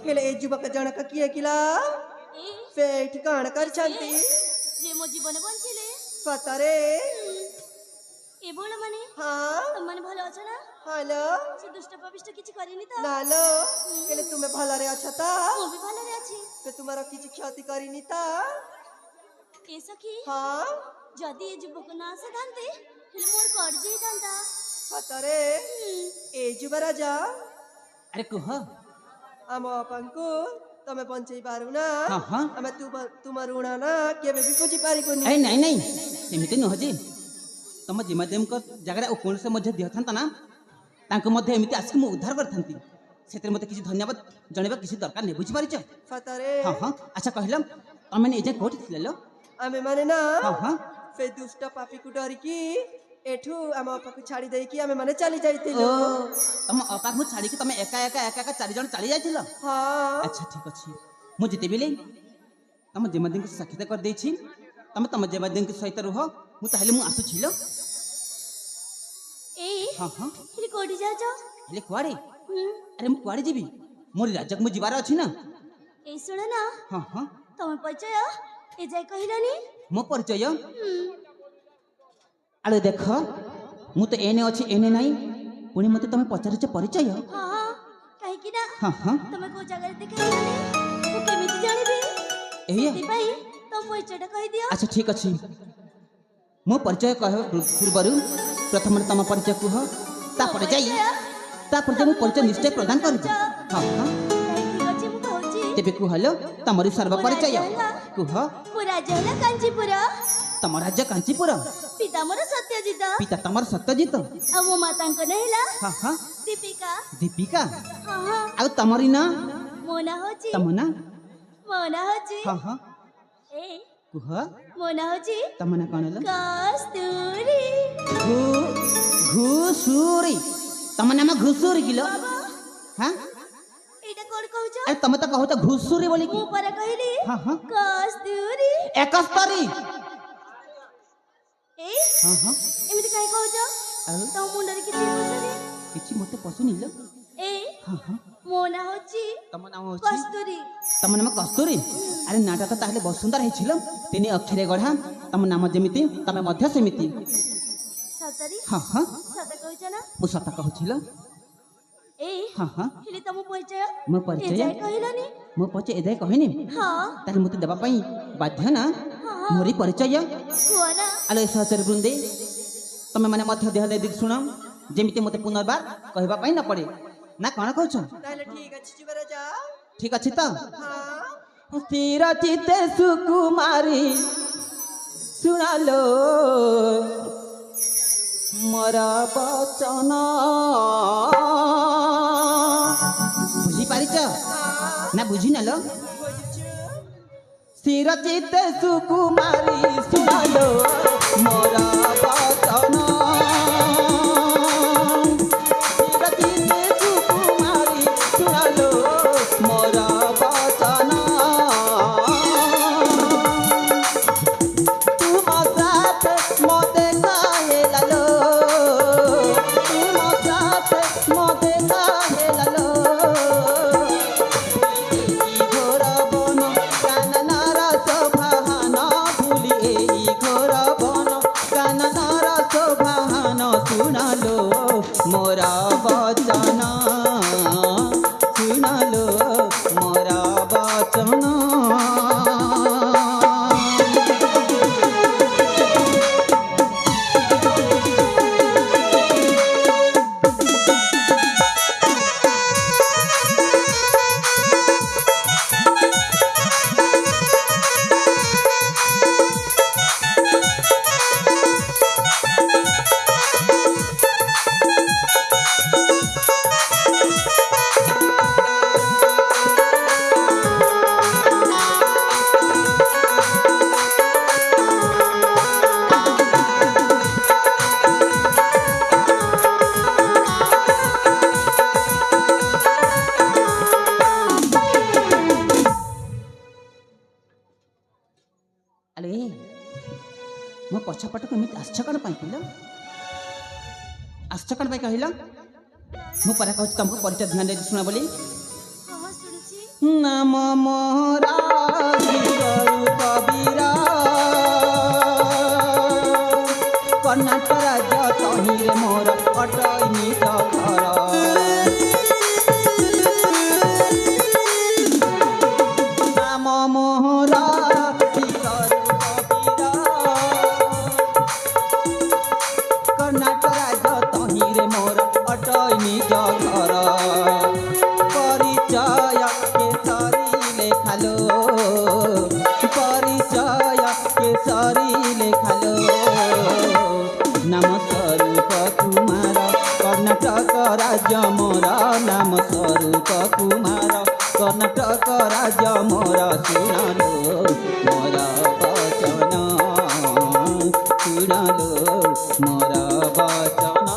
हेले ए युवक जनक किए किला ए फे ठिकाण कर छंती जे मो जीवन बंचिले पतरे ए बोला माने हाँ तमन भलो अछ ना हेलो से दुष्ट पापिष्ट किछि करिनी त नालो हेले तुम्हें भलरे अछता मो भी भलो रे अछि फे तुम्हारा किछि क्षति करिनी ता ए सखी हाँ जदि ए युवक ना सदांते हेले मोर कट जे दांता पतरे ए युवराजा अरे कुह आम अपनको तमे बंचई पारु ना हाँ, हाँ। आमे तुम ऋण ना केबे भी बुझी पारिबोनी ए नहीं नहीं एमिति न हजे तम जिमादेम को जगरा ओ कोन से मध्य दिया था ना तांको मध्य एमिति आसी मु उद्धार करथंती सेते मते किछि धन्यवाद जणेबा किछि दरकार नै बुझी पारिछ पतरे हां हां अच्छा कहलम तमे ए जे कोठी थिलेलो आमे माने ना हां हां फे दुष्ट पापी को डर की एठू आम पाखु छाड़ी दे कि आमे माने चली ओ जाइतिलो तम अपा को छाड़ी के तमे एका एका एका एका चारि जण चली जाइथिलो हाँ अच्छा ठीक अछि मु जिते बेले तम जिमादेम के साक्षात कर देछि तम जिमादेम के सहित रह मु ताहले मु आसु छिलो ए हां हां हेले कोठी जाजो हेले कुआड़े अरे मु कुआड़े जीवी मोर राज्य मु जीवार अछि ना ए सुन ना हां हां तमे परिचय ए जाय कहिलानी मो परिचय आलो देख मु तो एने अछि एने नाही पुणी मते तमे पचारुछ परिचय हां काहे कि ना हां हां तमे को जगह देखाइलानी मु केमिति जानिबी एहिया सेति पई तम परिचयटा कहि दियो अच्छा ठीक अछि मो परिचय कह पूर्वरु प्रथम तम परिचय कुह तापर जाई तापर जे मु परिचय निश्चय प्रदान करबी हां हां ठीक अछि मु कहूची तेबे कुहलो तमरी सर्व परिचय कुह पूरा जला कांचीपुर तम राज्य कांचीपुर पिता मोर सत्यजित पिता तमर सत्यजित आ मो मातांको नहिला हां हां दीपिका दीपिका हां हां आ तमरी ना मो ना होची तम ना मो ना होची हां हां ए कुह मो ना होची तम ना कोनलो कस्तूरी घुसुरी तम नाम घुसुरी किलो हां एटा कोन कहूछ अरे तम तो कहू तो घुसुरी बोली मु की पर कहली हां हां कस्तूरी 71 ए हां हां एमिति काहे कहूछ आउ तो मुंडरे किछि होसनी किछि मते पसुनिलो ए हां हां मो ना होची तम नाम होछि कस्तूरी तम नाम कस्तूरी अरे नाटा तो ताहले बहुत सुंदर हेछिलो तिनी अक्षरे गढ़ा तम नाम जेमिति तमे मध्य सेमिति सतरी हां हां सत कहूछ ना मु सता कहूछिलो ए हां हां हेले तम परिचय मो ए परिचय जाय कहिलानी मो परिचय एदे कहनी हां ताहले मते देबा पई बाध्य ना हां मोरी परिचय कोना आलो सहचर बृंदे तमे माने मध्य देह दे सुन जेमिति मते पुनर्बार कहबा पई न पड़े ना कोन कहछ ताले ठीक अछि युवराजा ठीक अछि त हाँ स्थिर चित्ते सुकुमारी सुनालो मोरा बचन बुझी पारिच ना बुझी नलो स्थिर चित्ते सुकुमारी सुनालो मोरा बचन स्थिर चित्ते सुकुमारी सुनालो मोरा बचन तुम साथ मोते काहे लालो तुम साथ मोते काहे लालो घोर बन काननार सभान भूली घोर पछपट को एमती आश्च कौन पाई कहल आश्च कौन पाई कहल मु परा कहूँ तुमको परिचय ध्यान दे शुण बोली हाँ सुनुची नाम मोरा कबीरा कर्णाटक राज्य तहिरे मोर अटैनी घर नाम मोरा कर्णाटक राज्य तहिरे मोर अटैनी घर परिचय केसरी लेखालो परिचय केसरी लेखालो नाम स्वरूप कुमार कर्णाटक राज्य मोर नाम स्वरूप कुमार कर्णाटक राज्य मोर सुनालो मोर वचन सुनालो मोर वचन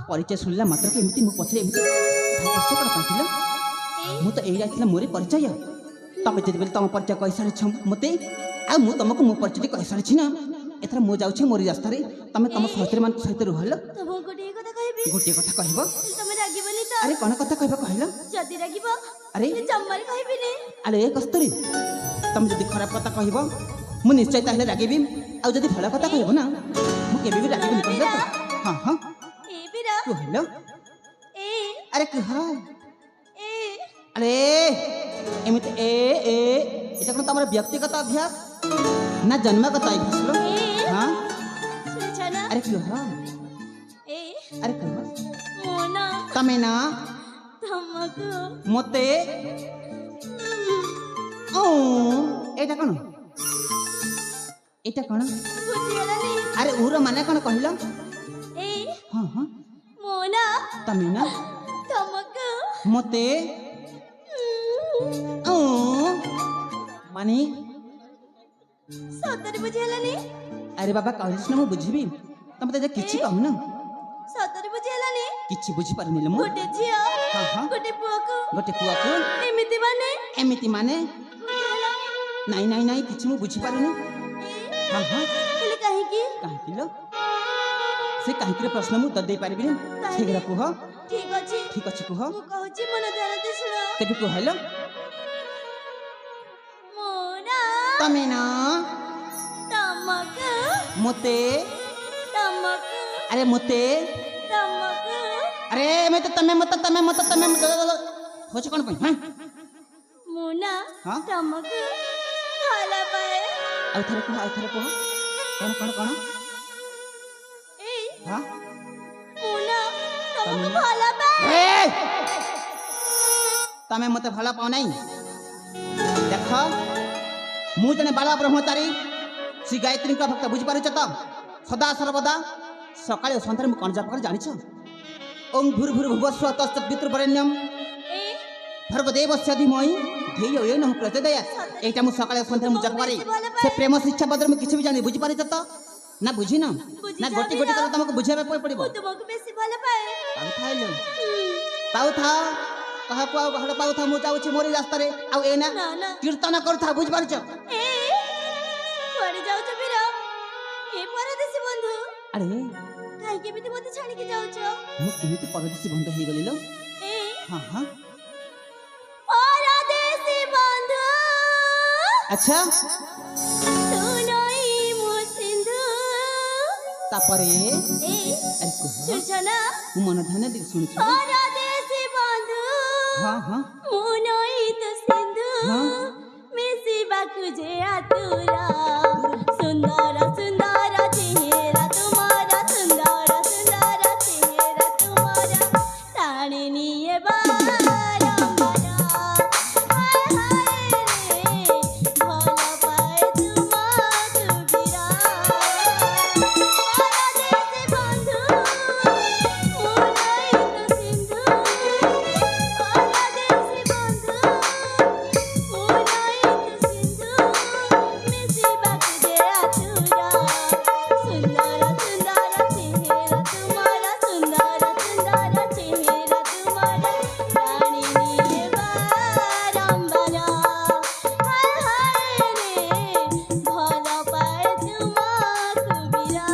परिचय शुणला मात्र के एमती मो पछरे एमती भाई कौन पाइल मु तो एई आइथिला मोरे परिचय तमे जदि बेल तम परिचय कहि सारि छ मते आ मु तुमको मो परिचय कहि सारि छी ना एथरा मु जाउ छी मोरी रास्ता रे तमे तम सहस्त्री मान सहित रहल तब गोटे कथा कहबी गोटे कथा कहबो तमे रागिबनी त अरे कोन कथा कहबो कहल जदी रागिबो अरे जम्मारी कहबिनी अरे ए कस्तूरी तम जदि खराब कथा कहबो मु निश्चय ताहले रागिबी आ जदि भला कथा कहबो ना मु केबे भी रागिबनी कहल तो हां हां ए बिरा तू हेलो ए अरे कहा ए अरे एमित ए ए এটা কোন তোমার ব্যক্তিগত অভ্যাস না জন্মগত অভ্যাস লো হ্যাঁ सुनछना अरे क्यों हाँ ए अरे क्यों मोना तमे ना तमको मते ओ এটা কোন এটা কোন बुझियलानी अरे उर माने कोन कहिलो ए हाँ हाँ मोना तमे ना तमको मते ओ माने सतरी बुझियलानी अरे बाबा कहलिस ना मु बुझिबी तमे त किछि कहू ना सतरी बुझियलानी किछि बुझी पारनिल मु गोटे झियो हाँ हाँ गोटे पुअको गोटे पुआको एमिति माने एमिति माने नाई नाई नाई किछि मु बुझी पारुनी हाँ हाँ हेले काहे की काहे किलो से काहे के प्रश्न मु त दे पारबी सेगरा कुह ठीक अछि कुह मु कहूची मन ध्यान दे सुनो तेबे कुह हेलो मोना तमे ना तमको मते तमको अरे मते तमको अरे मैं तो तमे मत होछ कोन पई हां मोना हाँ? तमको भाला पाए आउ थरे कुह कोन कोन ए हां मोना तमको तमने? भाला पाए ए तमे मते भला पाउ नहीं देख मु जने बाला ब्रह्मचारी श्री गायत्री का भक्त बुझ पारे त सदा सर्वदा सकाळे संतरे मु कोन जाप कर जानि छ ओम भूर भूर भुवस्व तस्त पितृवरेण्यम ए भर्गदेवस्य धीमहि ध्येयो येन प्रचोदयात् एटा मु सकाळे संतरे मु जाप करे से प्रेम शिक्षा बदर मु किछि भी जानि बुझ पारे त ना बुझी ना ना गोटी गोटी कर तुमको बुझाबे पड़िबो मु तुमको बेसी भाला पाए पाउ थाइलो पाउ था କାହାକୁ ଆଉ ଭଲ ପାଉଥା ମୁଁ ଯାଉଛି ମୋରି ରାସ୍ତାରେ ଆଉ ଏଇନା ନା ନା କୀର୍ତ୍ତନ କରୁଥା ବୁଝିପାରୁଛ ଏ କୁଆଡେ ଯାଉଛ ବୀର ଏ ପରଦେଶୀ ବନ୍ଧୁ ଆରେ କାହିଁକି ଏମିତି ମତେ ଛାଡ଼ିକି ଯାଉଛ ମୁଁ କେମିତି ପରଦେଶୀ ବନ୍ଧୁ ହେଇଗଲି ଲୋ ଏ ହଁ ହଁ ପରଦେଶୀ ବନ୍ଧୁ ଆଚ୍ଛା ତୁ ନଈ ମୋ ସିନ୍ଧୁ ତାପରେ ଏ ଆରେ କୁହ ଶୁଣୁଛ ନା ମୁଁ ମନ ଧ୍ୟାନ ଦେଇ ଶୁଣୁଛି ପରଦେଶୀ ବନ୍ଧୁ ହଁ ହଁ ମୁଁ ନଈ ତ ସିନ୍ଧୁ ହଁ। ମିଶିବାକୁ ଯେ ଆତୁର ସୁନ୍ଦର ସୁନ୍ଦର ଚେହେରା ତୁମର ସୁନ୍ଦର ସୁନ୍ଦର ଚେହେରା ତୁମର ଟାଣି ନିଏ ବାରମ୍ବାର ହାୟ ହାୟ ରେ ଭଲ ପାଏ ତୁମକୁ ବିରା ପରଦେଶୀ ବନ୍ଧୁ ମୁଁ ନଈ ତ ସିନ୍ଧୁ ପରଦେଶୀ ବନ୍ଧୁ ମୁଁ ନଈ ତ ସିନ୍ଧୁ ମିଶିବାକୁ ଯେ ଆତୁର ସୁନ୍ଦର ସୁନ୍ଦର ଚେହେରା ତୁମର ସୁନ୍ଦର ସୁନ୍ଦର ଚେହେରା ତୁମର ଟାଣି ନିଏ ବାରମ୍ବାର ହାୟ ହାୟ ରେ ଭଲ ପାଏ ତୁମକୁ ବିରା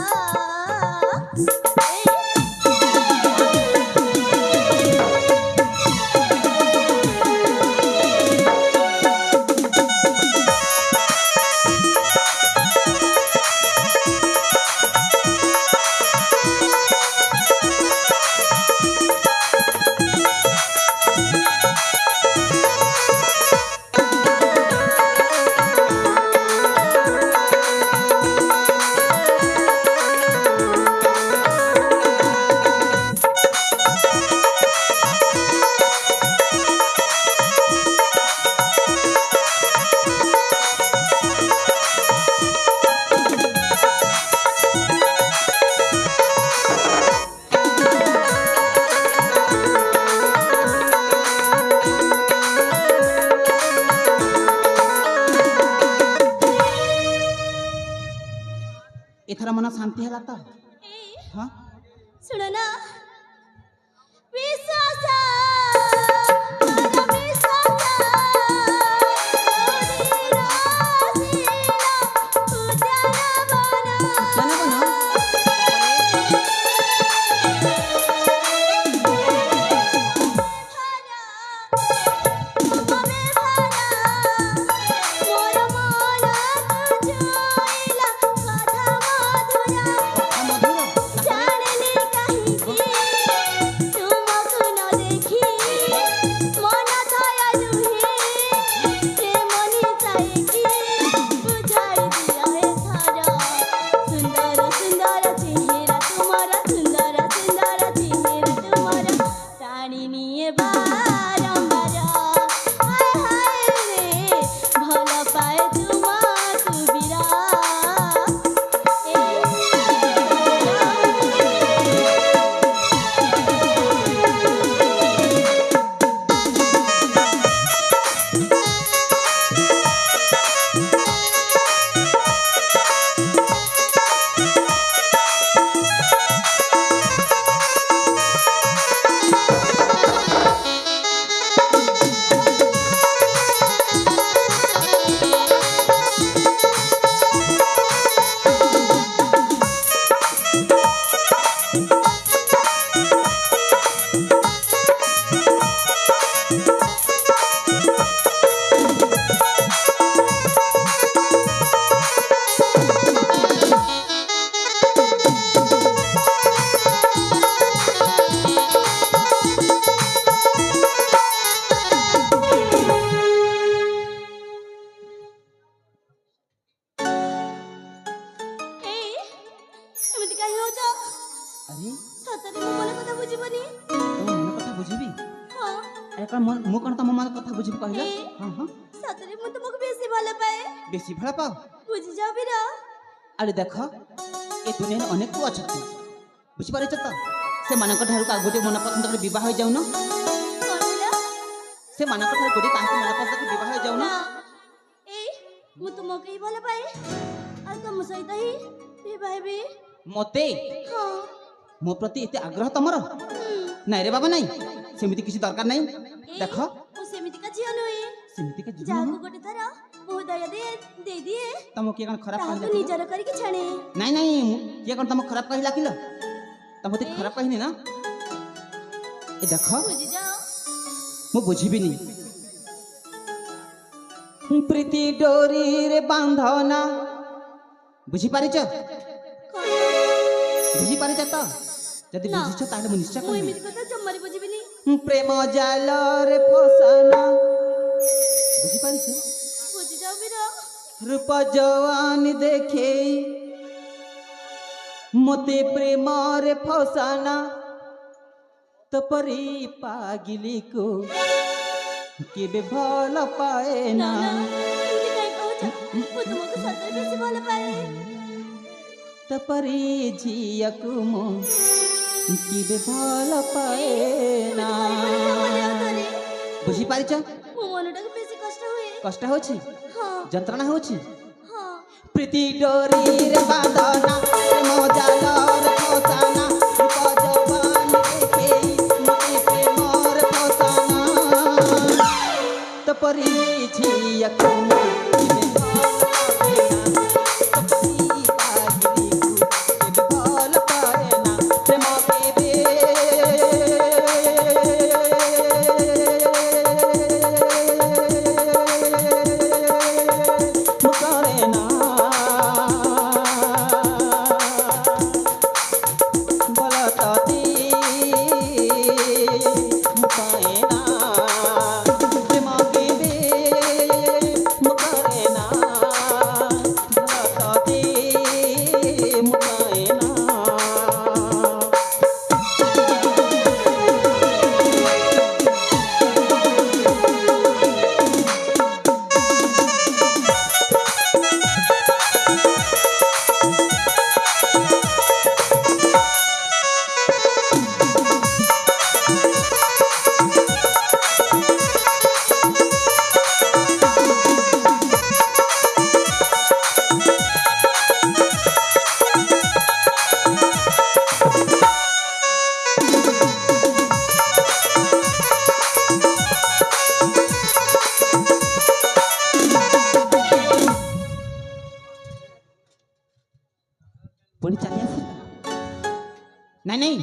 ଏଥର ମନ ଶାନ୍ତି ହେଲା ତ ହଁ ଶୁଣ ନା ବିଶ୍ୱାସ ମୋର ବିଶ୍ୱାସ ଉଡ଼ିର ଶିର ଉଦ୍ୟାନ ବନ ଜାଣିବ ନା ମୋର ମନକୁ ଛୁଇଁଲା କଥା ମଧୁର ମଧୁର ଜାଣିନି କାହିଁକି ତୁମକୁ ନ ଦେଖି ମନ ଥୟ ନୁହେଁ ପ୍ରେମ ନିଶାଇକି ବୁଝାଇ ଦିଅ ଏଥର ସୁନ୍ଦର ସୁନ୍ଦର ଚେହେରା ତୁମର ସୁନ୍ଦର ସୁନ୍ଦର ଚେହେରା ତୁମର ଟାଣି ନିଏ ବାରମ୍ବାର ହାୟ ହାୟ ରେ ଭଲ ପାଏ ତୁମକୁ ବିରା ଏମିତି କାହିଁ ହଉଛ ଆରେ ସତରେ ମୋ ମନ କଥା ବୁଝିବନି ତମ ମନ କଥା ବୁଝିବି ହଁ ଆରେ କଣ ମୁଁ କଣ ତମ ମନ କଥା ବୁଝିବି କହିଲ ହଁ ହଁ ସତରେ ମୁଁ ତୁମକୁ ବେଶୀ ଭଲ ପାଏ ବେଶୀ ଭଲ ପାଅ ବୁଝିଯାଅ ବୀର ଆରେ ଦେଖ ଏ ଦୁନିଆରେ ଅନେକ ପୁଅ ଅଛନ୍ତି ବୁଝିପାରୁଛ ତ ସେମାନଙ୍କ ଠାରୁ ଆଉ ଗୋଟେ ମନ ପସନ୍ଦ କରି ବିବାହ ହେଇଯାଉନ କଣ ହେଲା ସେମାନଙ୍କ ଠାରୁ ଗୋଟେ କାହାକୁ ମନ ପସନ୍ଦ କରି ବିବାହ ହେଇଯାଉନ ନା ଏଇ ମୁଁ ତୁମକୁ ହିଁ ଭଲ ପାଏ ଆଉ ତମ ସହିତ ହିଁ ବିବାହ ହେବି ମତେ ହଁ ମୋ ପ୍ରତି ଏତେ ଆଗ୍ରହ ତମର ନାଇଁ ରେ ବାବା ନାଇଁ ସେମିତି କିଛି ଦରକାର ନାହିଁ ଦେଖ ମୁଁ ସେମିତିକା ଝିଅ ନୁହେଁ ସେମିତି କି ଯାହାକୁ ଗୋଟେ ଥର ବହୁ ଦୟା ଦେଇଦିଏ ତମକୁ କିଏ କଣ ଖରାପ ତାହାକୁ କହିଲା ନିଜର କରିକି ଛାଣେ। ନାଇଁ ନାଇଁ କିଏ କଣ ତମକୁ ଖରାପ କହିଲା କିଲ ତମକୁ ଖରାପ କହିନି ନା ଏ ଦେଖ ବୁଝିଯାଅ ମୁଁ ବୁଝିବିନି ପ୍ରୀତି ଡୋରିରେ ବାନ୍ଧନା ବୁଝିପାରିଛ ବୁଝିପାରିଛ ତ ଯଦି ନା। ବୁଝିଛ ତାହେଲେ ମୁଁ ନିଶ୍ଚୟ ମୁଁ କହିବି ଏମିତି କଥା ଜମାରେ ବୁଝିବିନି। ପ୍ରେମ ଜାଲରେ ଫସାନା ବୁଝିପାରିଛ ବୁଝିଯାଅ ବୀର রূপ জওয়ান দেখে মতে প্রেমরে ফসানা তপরি পাগিলিকো কেবে ভাল পায়ে ନା না ନା ଏମିତି କାଇଁ କହୁଛ ମୁଁ ତୁମକୁ ସତରେ ବେଶୀ ଭଲ ପାଏ। ତପରି ଝିଅକୁ ମୁଁ କେବେ ଭଲ ପାଏ ନା ବୁଝିପାରିଛ ମୋ ମନଟାକୁ ବେଶୀ କଷ୍ଟ ହୁଏ। କଷ୍ଟ ହଉଛି ହଁ ଯନ୍ତ୍ରଣା ହଉଛି ହଁ प्रीति डोरीरे बांधना प्रेम जालरे फसाना रूप जवान देखे मते प्रेमर फसाना तपरी झियाको केबे भल पाएना तपरी पागिलीको केबे भल पाएना प्रेम केबे मुकरेना पुणी चली आस नहीं नहीं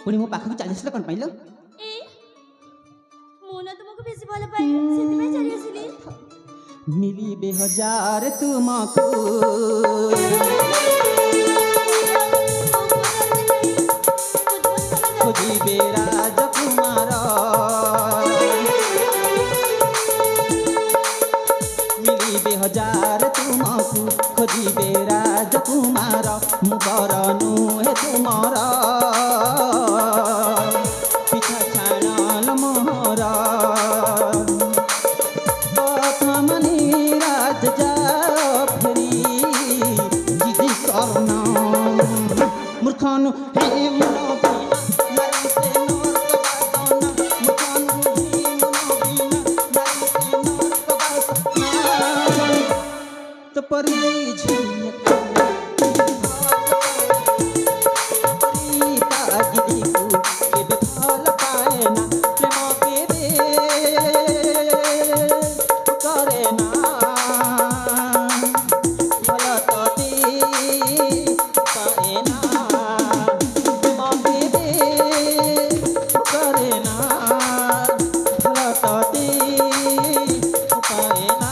पुणी मो पाखक चली आस कौन पाइल ଏ ମୁଁ ନା ତୁମକୁ ବେଶୀ ଭଲ ପାଏ ସେଥିପାଇଁ ଚାଲି ଆସିଲି। मिली बेहजार तुमको खोजिबे राजकुमार मिलिबे हजार तुमको खोजिबे राजकुमार मुबर नुहे तुमर पिछा छाणल मोहर प्रथमनि राज जा फेरी जिदी करना मूर्खनु हे मन नारी से नर्क बासना मूर्खनु हे मन नारी से नर्क बासना तो परी झियक परी तागिदीकु केबे भल पाएना प्रेम केबे करेना भल तते पाएना प्रेम केबे करेना भल तते पाएना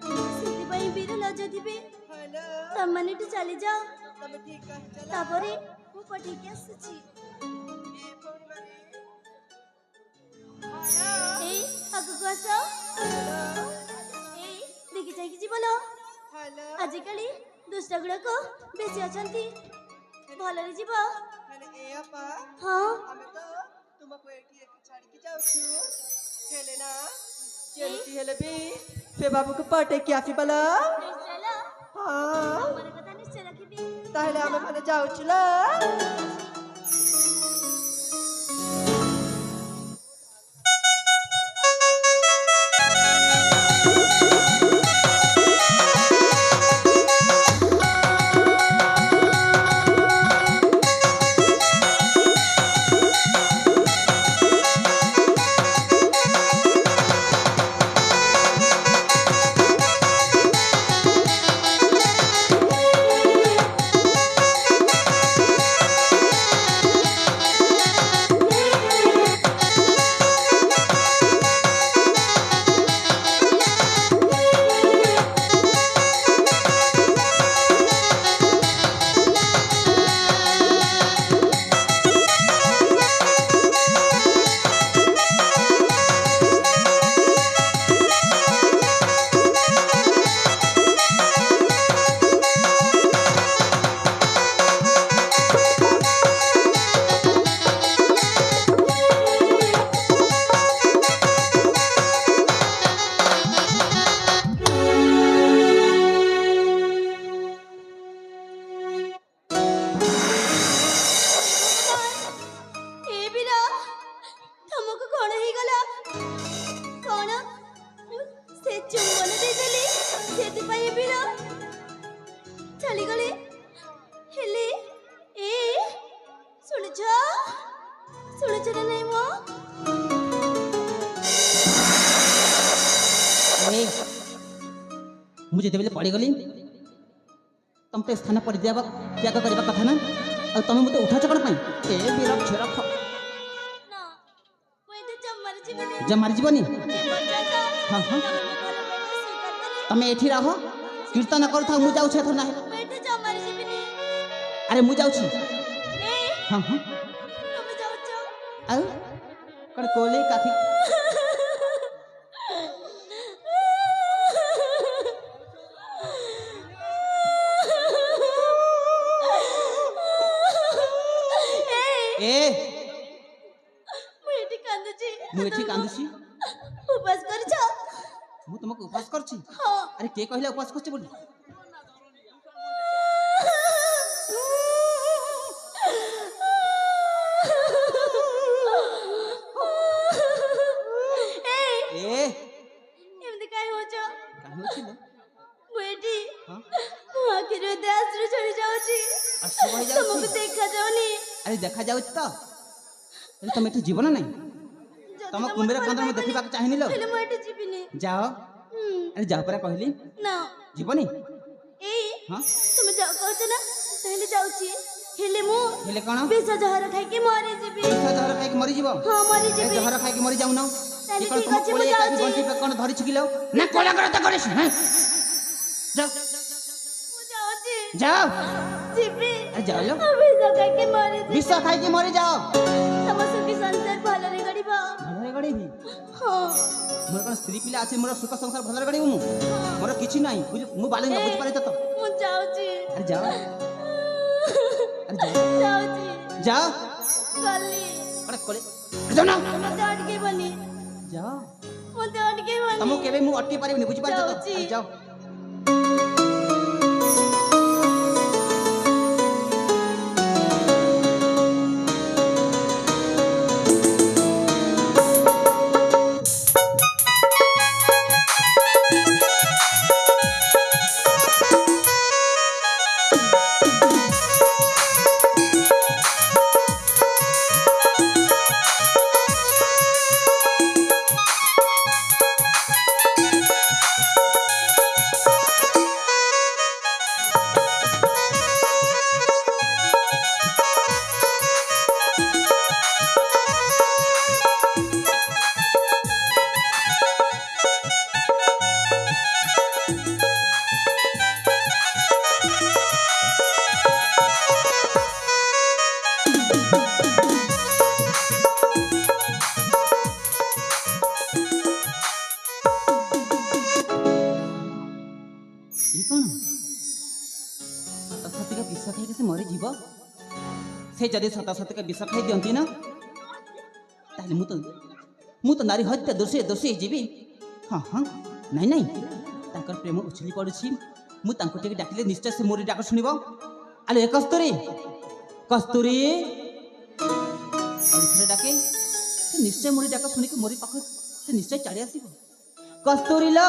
ସେଥିପାଇଁ ବୀର ଲଜ୍ଜା ଥିବେ ହ୍ୟାଲୋ ତମମାନେ ଏଠୁ ଚାଲି ଯାଅ ତମେ ଠିକ କହିଛ ନା? ତାପରେ ମୁଁ ପଠେଇକି ଆସୁଛି ଏ ଭଉଣୀମାନେ ଏଇ ଆଗକୁ ଆସ ଏଇ ଦେଖି ଯାଇକି ଯିବଲ ହ୍ୟାଲୋ ଆଜିକାଲି ଦୁଷ୍ଟ ଗୁଡାକ ବେଶୀ ଅଛନ୍ତି ଭଲରେ ଯିବ ହେଲେ ଏ ଆପା ହଁ ଆମେ ତ ତୁମକୁ ଏଠି ଛାଡ଼ିକି ଯାଉଛୁ ହେଲେ ନା ଯେମିତି ହେଲେ ବି ସେ ବାବୁକୁ ପଟେଇକି ଆସିବଲ ନିଶ୍ଚୟ ଲ, ହଁ ତମର କଥା ନିଶ୍ଚୟ ରଖିବି ତାହେଲେ ଆମେ ମାନେ ଯାଉଛୁ ଲ ଏ ବୀର ତମକୁ କଣ ହେଇଗଲା କଣ ସେ ଚୁମ୍ବନ ଦେଇଦେଲି ସେଥିପାଇଁ ଏ ବୀର ଚାଲିଗଲେ ହେଲେ ଏ ଶୁଣୁଛ ଶୁଣୁଛ ନା ନାଇଁ ମୋ ए, ମୁଁ ଯେତେବେଳେ ପଡ଼ିଗଲି ତମ ତ ସ୍ଥାନ ପରିତ୍ୟାଗ ତ୍ୟାଗ କରିବା କଥା ନା ଆଉ ତମେ ମୋତେ ଉଠାଉଛ କ'ଣ ପାଇଁ ଏ ବିରକ୍ଷ ରଖ ନା ମୁଁ ଏତେ ଜମାରେ ଯିବିନି ଯା ମାରିଯିବନି ଯେ ପର୍ଯ୍ୟନ୍ତ ହଁ ହଁ ତମେ ମୋ ଭଲ ପାଇବା ସ୍ୱୀକାର କରିବ ତମେ ଏଠି ରହ କୀର୍ତ୍ତନ କରୁଥାଉ ମୁଁ ଯାଉଛି ଏଥର ନାହିଁ ମୁଁ ଏତେ ଜମାରେ ଯିବିନି ଆରେ ମୁଁ ଯାଉଛି ଏ ହଁ ହଁ ତମେ ଯାଉଛ ଆଉ କ'ଣ କୋଳି କାଠି ଏ ମୁଁ ଏଠି କାନ୍ଦୁଛି ମୁଁ ଏଠି କାନ୍ଦୁଛି ଉପାସ କରିଛ ମୁଁ ତୁମକୁ ଉପବାସ କରୁଛି ହଁ ଆରେ କିଏ କହିଲା ଉପବାସ କରୁଛି ବୋଲି ଏଇ ଏ ଏମିତି କାହିଁ ହଉଛ କାହିଁ ଅଛି ଲୋ ମୁଁ ଏଠି ହଁ ମୋ ଆଖିରୁ ଏତେ ଆଶ୍ରୁ ଛড়ି ଯାଉଛି ଆଶ୍ରୁ ବହି ଯାଉଛି? ତମକୁ ଦେଖାଯାଉନି ଆରେ ଦେଖାଯାଉଛି ତ ହେଲେ ତମେ ଏଠି ଯିବ ନା ନାହିଁ ଯଦି ତମ ତମର କୁମ୍ଭୀର ଭଲ କାନ୍ଦ ମୁଁ ପାଇବନି, ଦେଖିବାକୁ ଚାହିଁନି ଲୋ ହେଲେ ମୁଁ ଏଠି ଯିବିନି ଯାଅ ହୁଁ, ଆରେ ଯାଅ ପରା କହିଲି ନା ଯିବନି ଏଇ ହଁ ତୁମେ ଯାଅ କହୁଛ ନା ତାହେଲେ ଯାଉଛି ହେଲେ ମୁଁ ହେଲେ କ'ଣ ବିଷ ଜହର ଖାଇକି ମରିଯିବି ବିଷ ଜହର ଖାଇକି ମରିଯିବ ହଁ ଏ ମରିଯିବି ଜହର ଖାଇକି ମରିଯାଉନ ତାହେଲେ କି କ'ଣ ଠିକ ତମ ଅଛି, ମୁଁ କୋଳି ଏକାଠି ଯାଉଛି। ଗଣ୍ଠି କ'ଣ ଧରିଛି କିଲୋ ନା କୋଳା କରତା କରିସ୍ ଯାଅ ମୁଁ ଯାଉଛି ଯାଅ ଯିବି ଆରେ ଯାଅ ଲୋ ବିଷ ଖାଇକି ମରିଯିବି ବିଷ ଖାଇକି ମରିଯାଅ ତମ ସୁଖୀ ସଂସାର ଭଲରେ ଗଡ଼ିବ ଭଲରେ ଗଢ଼େଇବି ହଁ ମୋର କ'ଣ ସ୍ତ୍ରୀ ପିଲା ଅଛି ମୋର ସୁଖ ସଂସାର ଭଲରେ ଗଢ଼ିବୁ ମୁଁ ମୋର କିଛି ନାହିଁ ମୁଁ ବାଲିଙ୍ଗ ଏ, ବୁଝିପାରେ ତ ମୁଁ ଯାଉଛି ଆରେ ଯାଅ ଆରେ ଯାଅ ଯାଉଛି ଯାଅ ଗଲି କ'ଣ କୋଳି ଯାଅ ନା ମତେ ଅଟକେଇବନି ଯାଅ ମତେ ଅଟକେଇବନି ତମକୁ କେବେ ମୁଁ ଅଟକେଇ ପାରିବିନି ବୁଝିପାରୁଛ ତ ଯାଉଛି। ଆରେ ଯାଅ ये कौन सत सती का विष खाई से मरी जीव से जदि सत सती का विष खाई दियंती ना ताहले मु तो नारी हत्या दोषी दोषी जीवी हाँ हाँ नहीं नहीं ताकर प्रेम उछली पड़ुछि मु तांको टिके डाकिले निश्चय से मोरी डाक सुनिबो आले ए कस्तूरी कस्तूरी अरे डाके से निश्चय मोरी डाक सुनि के मोरी पाख से निश्चय चढ़ी आसीबो कस्तूरी लो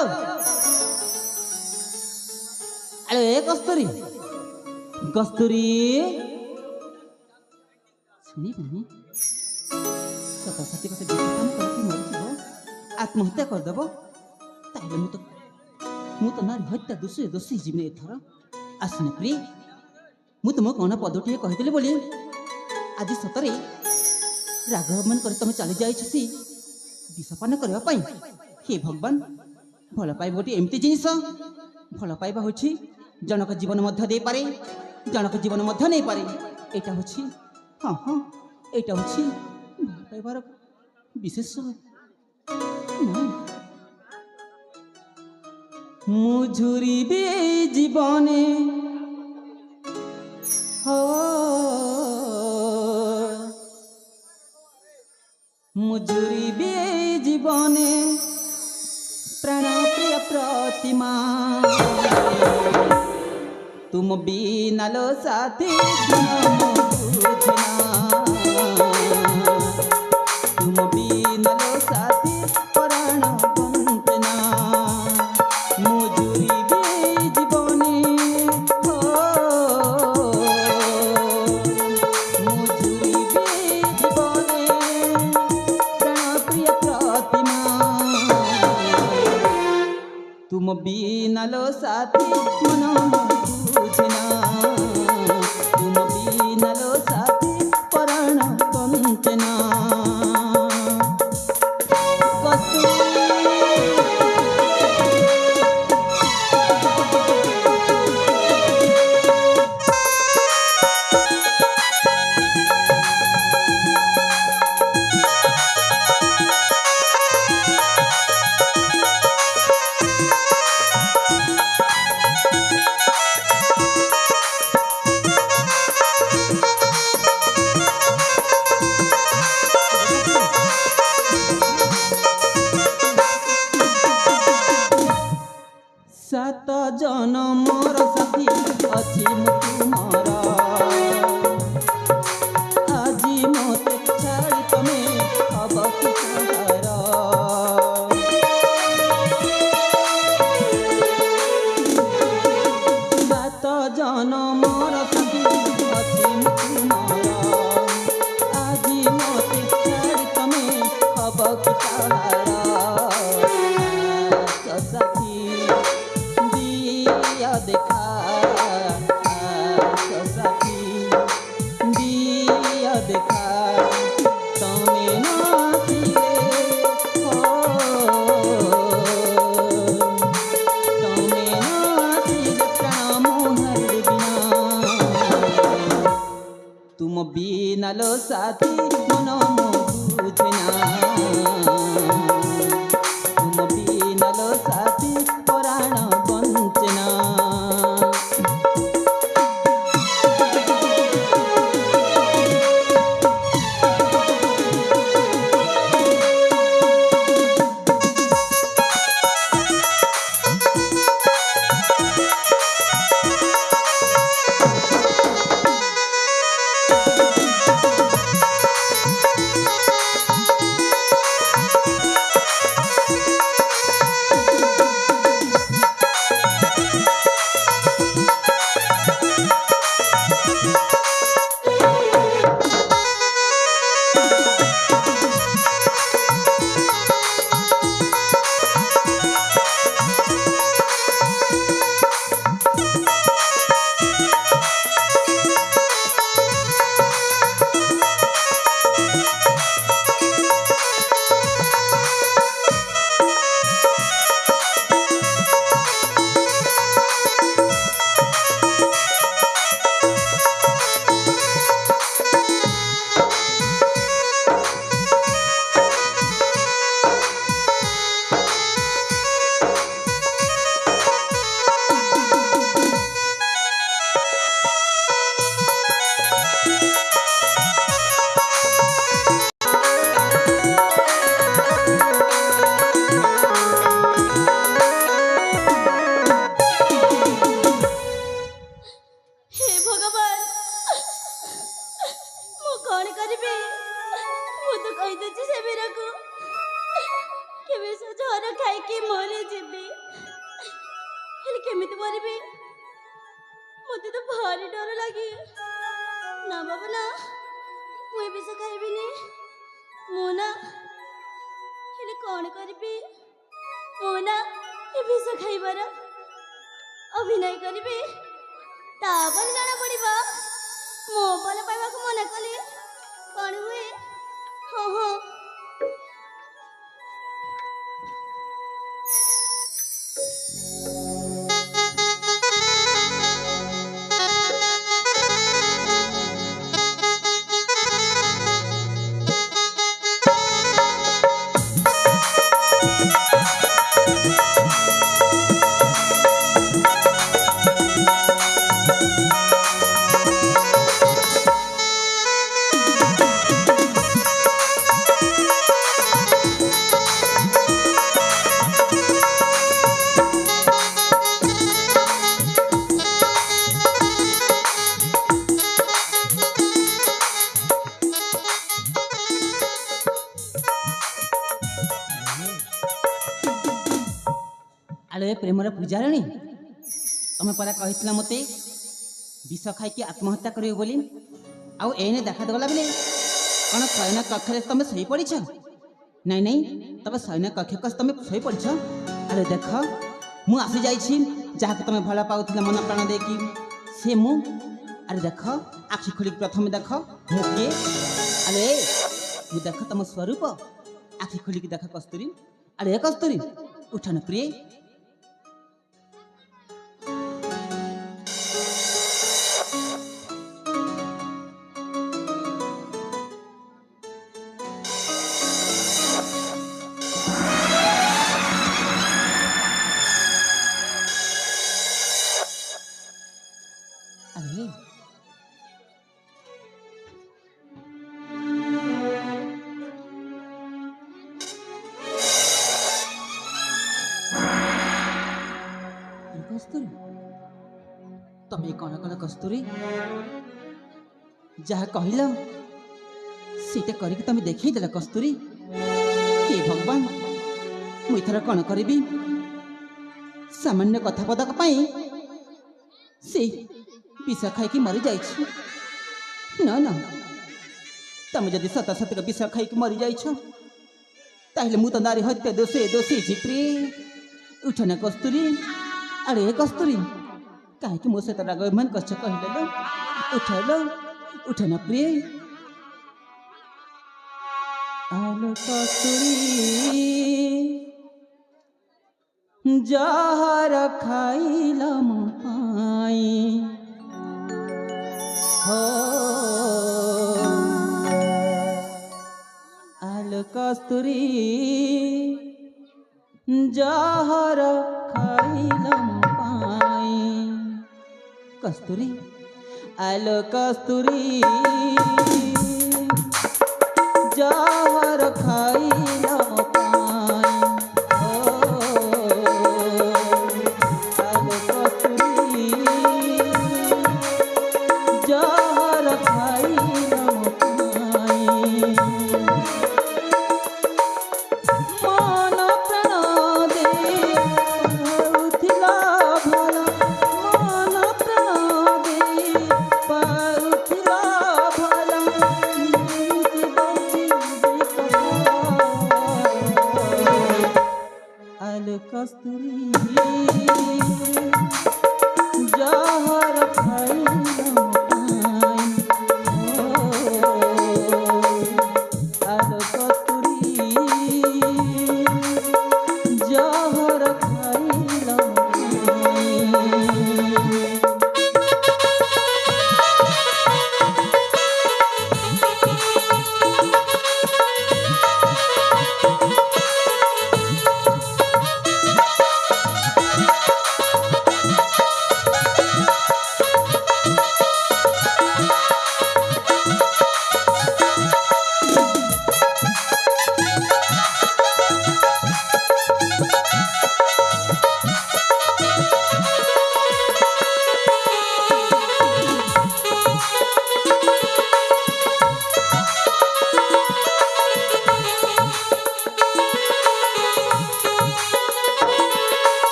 अरे ए कस्तूरी कस्तूरी सुनी बनी सत सती को से विश्वास करके मर जीव आत्महत्या कर देबो ताइले मु तो नारी हत्या दोषी दोषी जीवने एथर आसने प्रिय मु तुम कौन पदटी कहीदेली बोली आज सतरे राघव मन कर तुम चली जाइछसी विषपान करबा पई हे भगवान भल पाइबा गोटे एमती जिनिस भल पाइबा होछि जनक जीवन मध्य दे पारे जनक जीवन मध्य नहीं पारे एटा होछि हाँ हाँ एटा होछि भल पाइबार विशेष नहीं मुझुरी बे जीवने हो मुझुरी बे जीवने प्राण प्रिय प्रतिमा तुम बिना लो साथी तुम बिना लो साथी प्राण बंतना मुझुरी बे जीवने हो मुझुरी बे जीवने प्राण प्रिय प्रतिमा तुम बिना लो साथी मन बुझना तुम बिना लो साथी प्राण बंतना सात जनमर साथी अछि तुमर আজি मते छाड़ी तमे अब किसार सात जनमर साथी अछि तुमर আজি मते छाड़ी तमे अब किसार साथी देखा साथी दिया देखा तमें नाचिले हो तमें नाचिले प्राण मोहर बिना तुम बिना लो साथी मन बुझना तुम बिना लो साथी प्राण बंचना ହେଲେ କେମିତି ମରିବି? ମୋତେ ତ ଭାରି ଡର ଲାଗେ। ନା ବାବା ନା, ମୁଁ ଏ ବିଷ ଖାଇବିନି। ମୁଁ ନା, ହେଲେ କ'ଣ କରିବି? ମୁଁ ନା ଏ ବିଷ ଖାଇବାର ଅଭିନୟ କରିବି, ତାପରେ ଜଣା ପଡ଼ିବ। ମୋ ଭଲ ପାଇବାକୁ ମନା କଲେ କ'ଣ ହୁଏ? ହଁ ହଁ। ଆରେ ପ୍ରେମର ପୂଜାରିଣୀ, ତମେ ପରା କହିଥିଲ ମୋତେ ବିଷ ଖାଇକି ଆତ୍ମହତ୍ୟା କରିବ ବୋଲି। ଆଉ ଏଇନେ ଦେଖାଦେଲା ବେଲେ କ'ଣ ଶୟନ କକ୍ଷରେ ତମେ ଶୋଇପଡ଼ିଛ? ନାଇଁ ନାଇଁ, ତମେ ଶୟନ କକ୍ଷକୁ ତମେ ଶୋଇପଡ଼ିଛ। ଆରେ ଦେଖ, ମୁଁ ଆସିଯାଇଛି। ଯାହାକୁ ତମେ ଭଲ ପାଉଥିଲ ମନ ପ୍ରାଣ ଦେଇକି, ସେ ମୁଁ। ଆରେ ଦେଖ, ଆଖି ଖୋଲିକି ପ୍ରଥମେ ଦେଖ ମୁଁ କିଏ। ଆରେ ମୁଁ ଦେଖ ତମ ସ୍ୱରୂପ। ଆଖି ଖୋଲିକି ଦେଖ କସ୍ତୁରୀ। ଆରେ ଏ କସ୍ତୁରୀ, ଉଠନ ପ୍ରିୟ। अरे कस्तूरी, तमे कौन कौन कस्तूरी जहाँ कहल सीटा करके तमे देखी देला कस्तूरी। हे भगवान, मुई थर कौन करी? सामान्य कथा पदक पाई से विष खाई मरी जाइए। न न, तमें जदि सत सतक विष खाई मरी जाइछ, ताहले मु तो नारी हत्या दोषी प्रिय। उठन कस्तूरी। अरे कस्तूरी, कहीं मो सहित राग अभिमान कष्ट कहले उठलो, उठन प्रिय। आलो कस्तूरी, जहर खाइला पाई हो। आलो कस्तूरी, जहर खाइला पाई। कस्तूरी, आलो कस्तूरी, जहर खाइला पाई हो। आलो कस्तूरी, जहर खाइला पाई। मन प्राण दे पाउथिला भला, मन प्राण दे पाउथिला भला।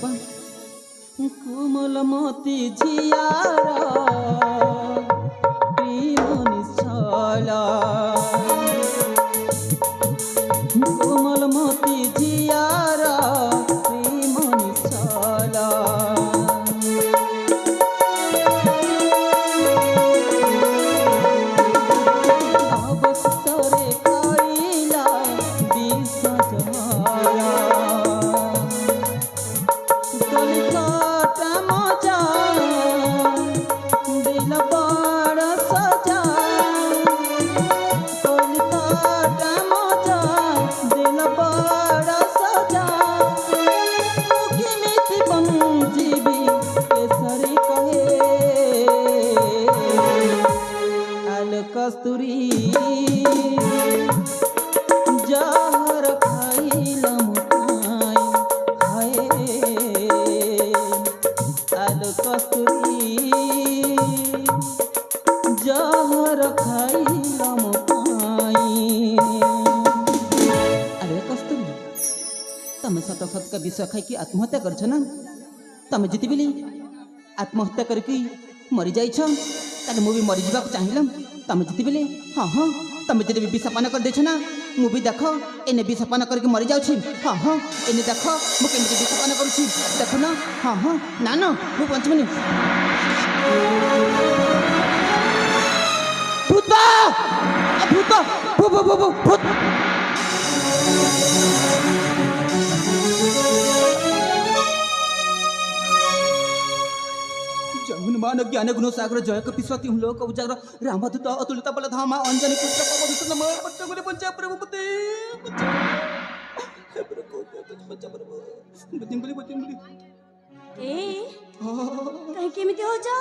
ବାପା କୋମଲ ମତି ଝିଆର ପ୍ରେମ ନିଶ୍ଚଳ କୋମଲ ମତି ଝିଆର ପ୍ରେମ ନିଶ୍ଚଳ ଅବସରେ ଖାଇଲା ବିଷ ଜମାଳ कलिकाता मजा दिल बड़ सजा कलिकाता मजा दिल बड़ सजा केमिति बंजीबी केसरी कहे आल कस्तूरी जहर खाइला मुकाई हाय आल कस्तूरी जहर खाइला मुकाई अरे कस्तूरी तमे सत सत का विष खाई आत्महत्या करछ ना तमे जिति बिली आत्महत्या करके मरी जाइछ ताले मु भी मरी जीवा को चाहिलम तमे जिति बिली हां हां तमे जदि विषपान कर देछ ना मु भी देख एने विषपान करके मरी जाउछि हां हां एने देख मु केमिति विषपान करूछि देख ना हां हां ना ना मु पंचमनी भूत भूत भूत भूत जमुनमान ज्ञान गुण सागर जय कपिस्वती हूँ लोक उजागर रामदूत अतुलित बल धामा अंजनी पुत्र पवन नम पट्टगुले पंचा प्रभु पते बतिंगुली बतिंगुली ए कहीं केमिति हो जा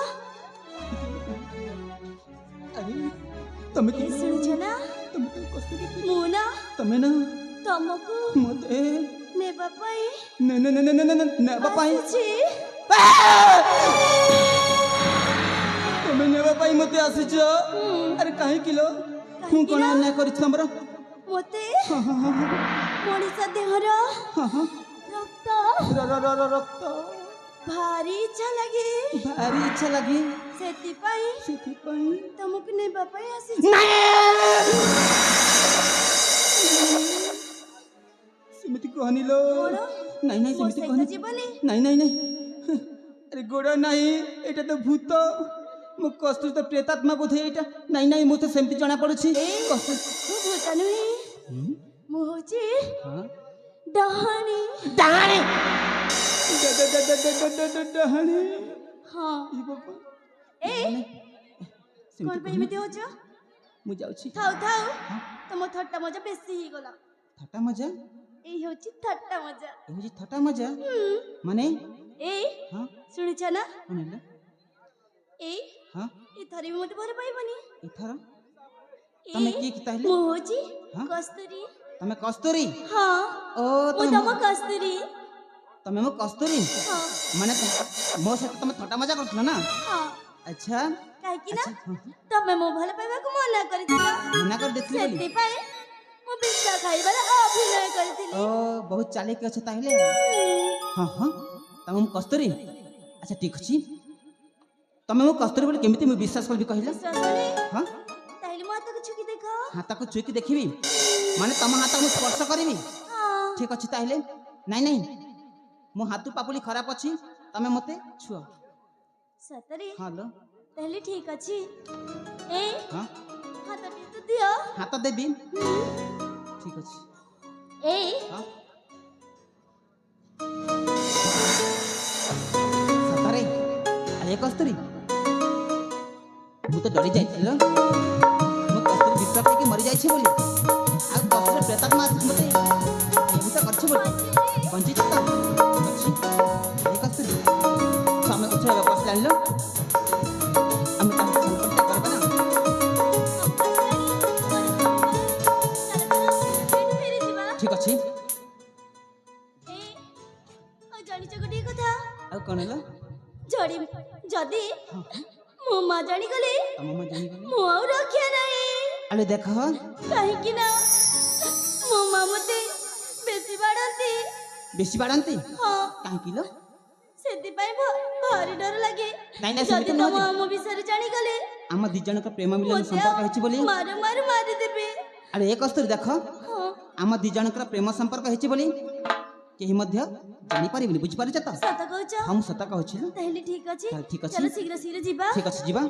अरे तमे ए सुन छना तमे कष्ट मुना तमे ना तमको मते ने बापाई ने ने ने ने ने ने बापाई छी तमे ने बापाई मते आसीछ अरे काहे किलो हूं कोन अन्याय करिछ हमरा मते मଣିଷ ଦେହର ରକ୍ତ रक्त ଭାରି ଇଚ୍ଛା ଲାଗେ भारी इच्छा लगी ସେଥିପାଇଁ ତମକୁ ନେବା ପାଇଁ ଆସିଛି सेमिति कहनी लो गोड़? नहीं नहीं ମୋ सेमिति ସହିତ कहनी ଯିବନି नहीं नहीं नहीं अरे गोड़ा नहीं एटा तो भूत मो कष्ट तो प्रेतात्मा बोधे एटा नहीं नहीं मुते सेमिति जणा पड़ुछि कष्ट ମୁଁ ଭୂତ ନୁହେଁ ମୁଁ ହଉଛି हां ଡାହାଣୀ डाहाणी डाहाणी ହଁ ई बाबा ଏ କଣ ପାଇଁ ଏମିତି ହଉଛ मु जाउछि ଥାଉ ଥାଉ ତମ ଥଟ୍ଟା ମଜା ବେଶୀ ହେଇଗଲା थटा मजा ଏଇ ହଉଛି ଥଟ୍ଟା ମଜା ए होछि थटा मजा माने ଏଇ हां ଶୁଣିଛ ନା कोन हैला ଏଇ हां ଏଥର ବି ମତେ ଭଲ ପାଇବନି एथरा तमे की ताहले ମୁଁ ହଉଛି ହଁ? କସ୍ତୁରୀ तमे कस्तूरी ହଁ ओ ମୁଁ ତମ କସ୍ତୁରୀ तमे मो कस्तूरी ହଁ माने मो से तमे थटा मजा करथला ना ହଁ अच्छा କାହିଁକି ନା अच्छा ତମେ ମୋ ଭଲ ପାଇବାକୁ ମନା କରିଥିଲ मना कर देखली बोली ସେଥିପାଇଁ ମୁଁ ବିଷ ଖାଇବାର ଅଭିନୟ କରିଥିଲି ओ बहुत चालिक अच्छे ताहले हाँ हाँ तमे मो कस्तूरी अच्छा ठीक अछि तमे मो कस्तूरी बोली केमिति मु विश्वास करबी कहिला ବିଶ୍ୱାସ କରେ हाँ ତାହେଲେ ମୋ ହାତକୁ ଛୁକି ଦେଖ हाथ को छुई देखिबी माने तम हाथ मु स्पर्श करबी ହଁ ठीक अछि ताहले नहीं नहीं मो हाथ पापुली खराब अछि तमे मते छुआ ସତରେ हां लो ତାହେଲେ ଠିକ ଅଛି ଏ हाँ ହାତଟି ତ ଦିଅ हाथ देबी ठीक अछि ଏ हाँ सतरे अरे कस्तूरी मु तो डरी जाइथिलो मु कस्तूरी विश्वास करके मरि जाइछि बोली आ कस्तूरी प्रेतात्मा मते एही तो करछ बोली बंची त अछि ए कस्तूरी सामे उछे बस लाइलो हम ता संपर्क करबा ना ଫେରି ଯିବା ठीक अछि ଏ ଆଉ ଜାଣିଛ ଗୋଟିଏ କଥା आ कोन हैला ଜଡ଼ି ଯଦି ମୋ ମା ଜାଣିଗଲେ तम म जानि गले ମୁଁ ଆଉ ରକ୍ଷା ନାହିଁ अले देख କାହିଁକି ନା ମୋ ମା ମତେ ବେଶୀ ବାଡ଼ନ୍ତି बेसी बाड़ंती ହଁ काहे किलो ସେଥିପାଇଁ ଭାରି ଡର ଲାଗେ। ନାଇଁ, ନାଇଁ, ଯଦି ସେମିତି ତମ ନୁହଁ ଯେ। ଆମ ବିଷୟରେ ଜାଣିଗଲେ ଆମ ଦି ଜଣଙ୍କ ପ୍ରେମ ମିଲନ ମୋତେ ସମ୍ପର୍କ ହେଇଛି ବୋଲି ମାରିଦେବେ। ଆରେ ଏ କସ୍ତୁରୀ ଦେଖ ହଁ ଆମ ଦି ଜଣଙ୍କର ପ୍ରେମ ସମ୍ପର୍କ ହେଇଛି ବୋଲି କେହି ମଧ୍ୟ ଜାଣିପାରିବେନି, ବୁଝିପାରୁଛ ତ? ସତ କହୁଛ? ହଁ ମୁଁ ସତ କହୁଛି। ତାହେଲେ ଠିକ ଅଛି, ତାହେଲେ ଠିକ ଅଛି। ଚାଲ ଶୀଘ୍ର ଶୀଘ୍ର ଯିବା। ଠିକ ଅଛି ଯିବା।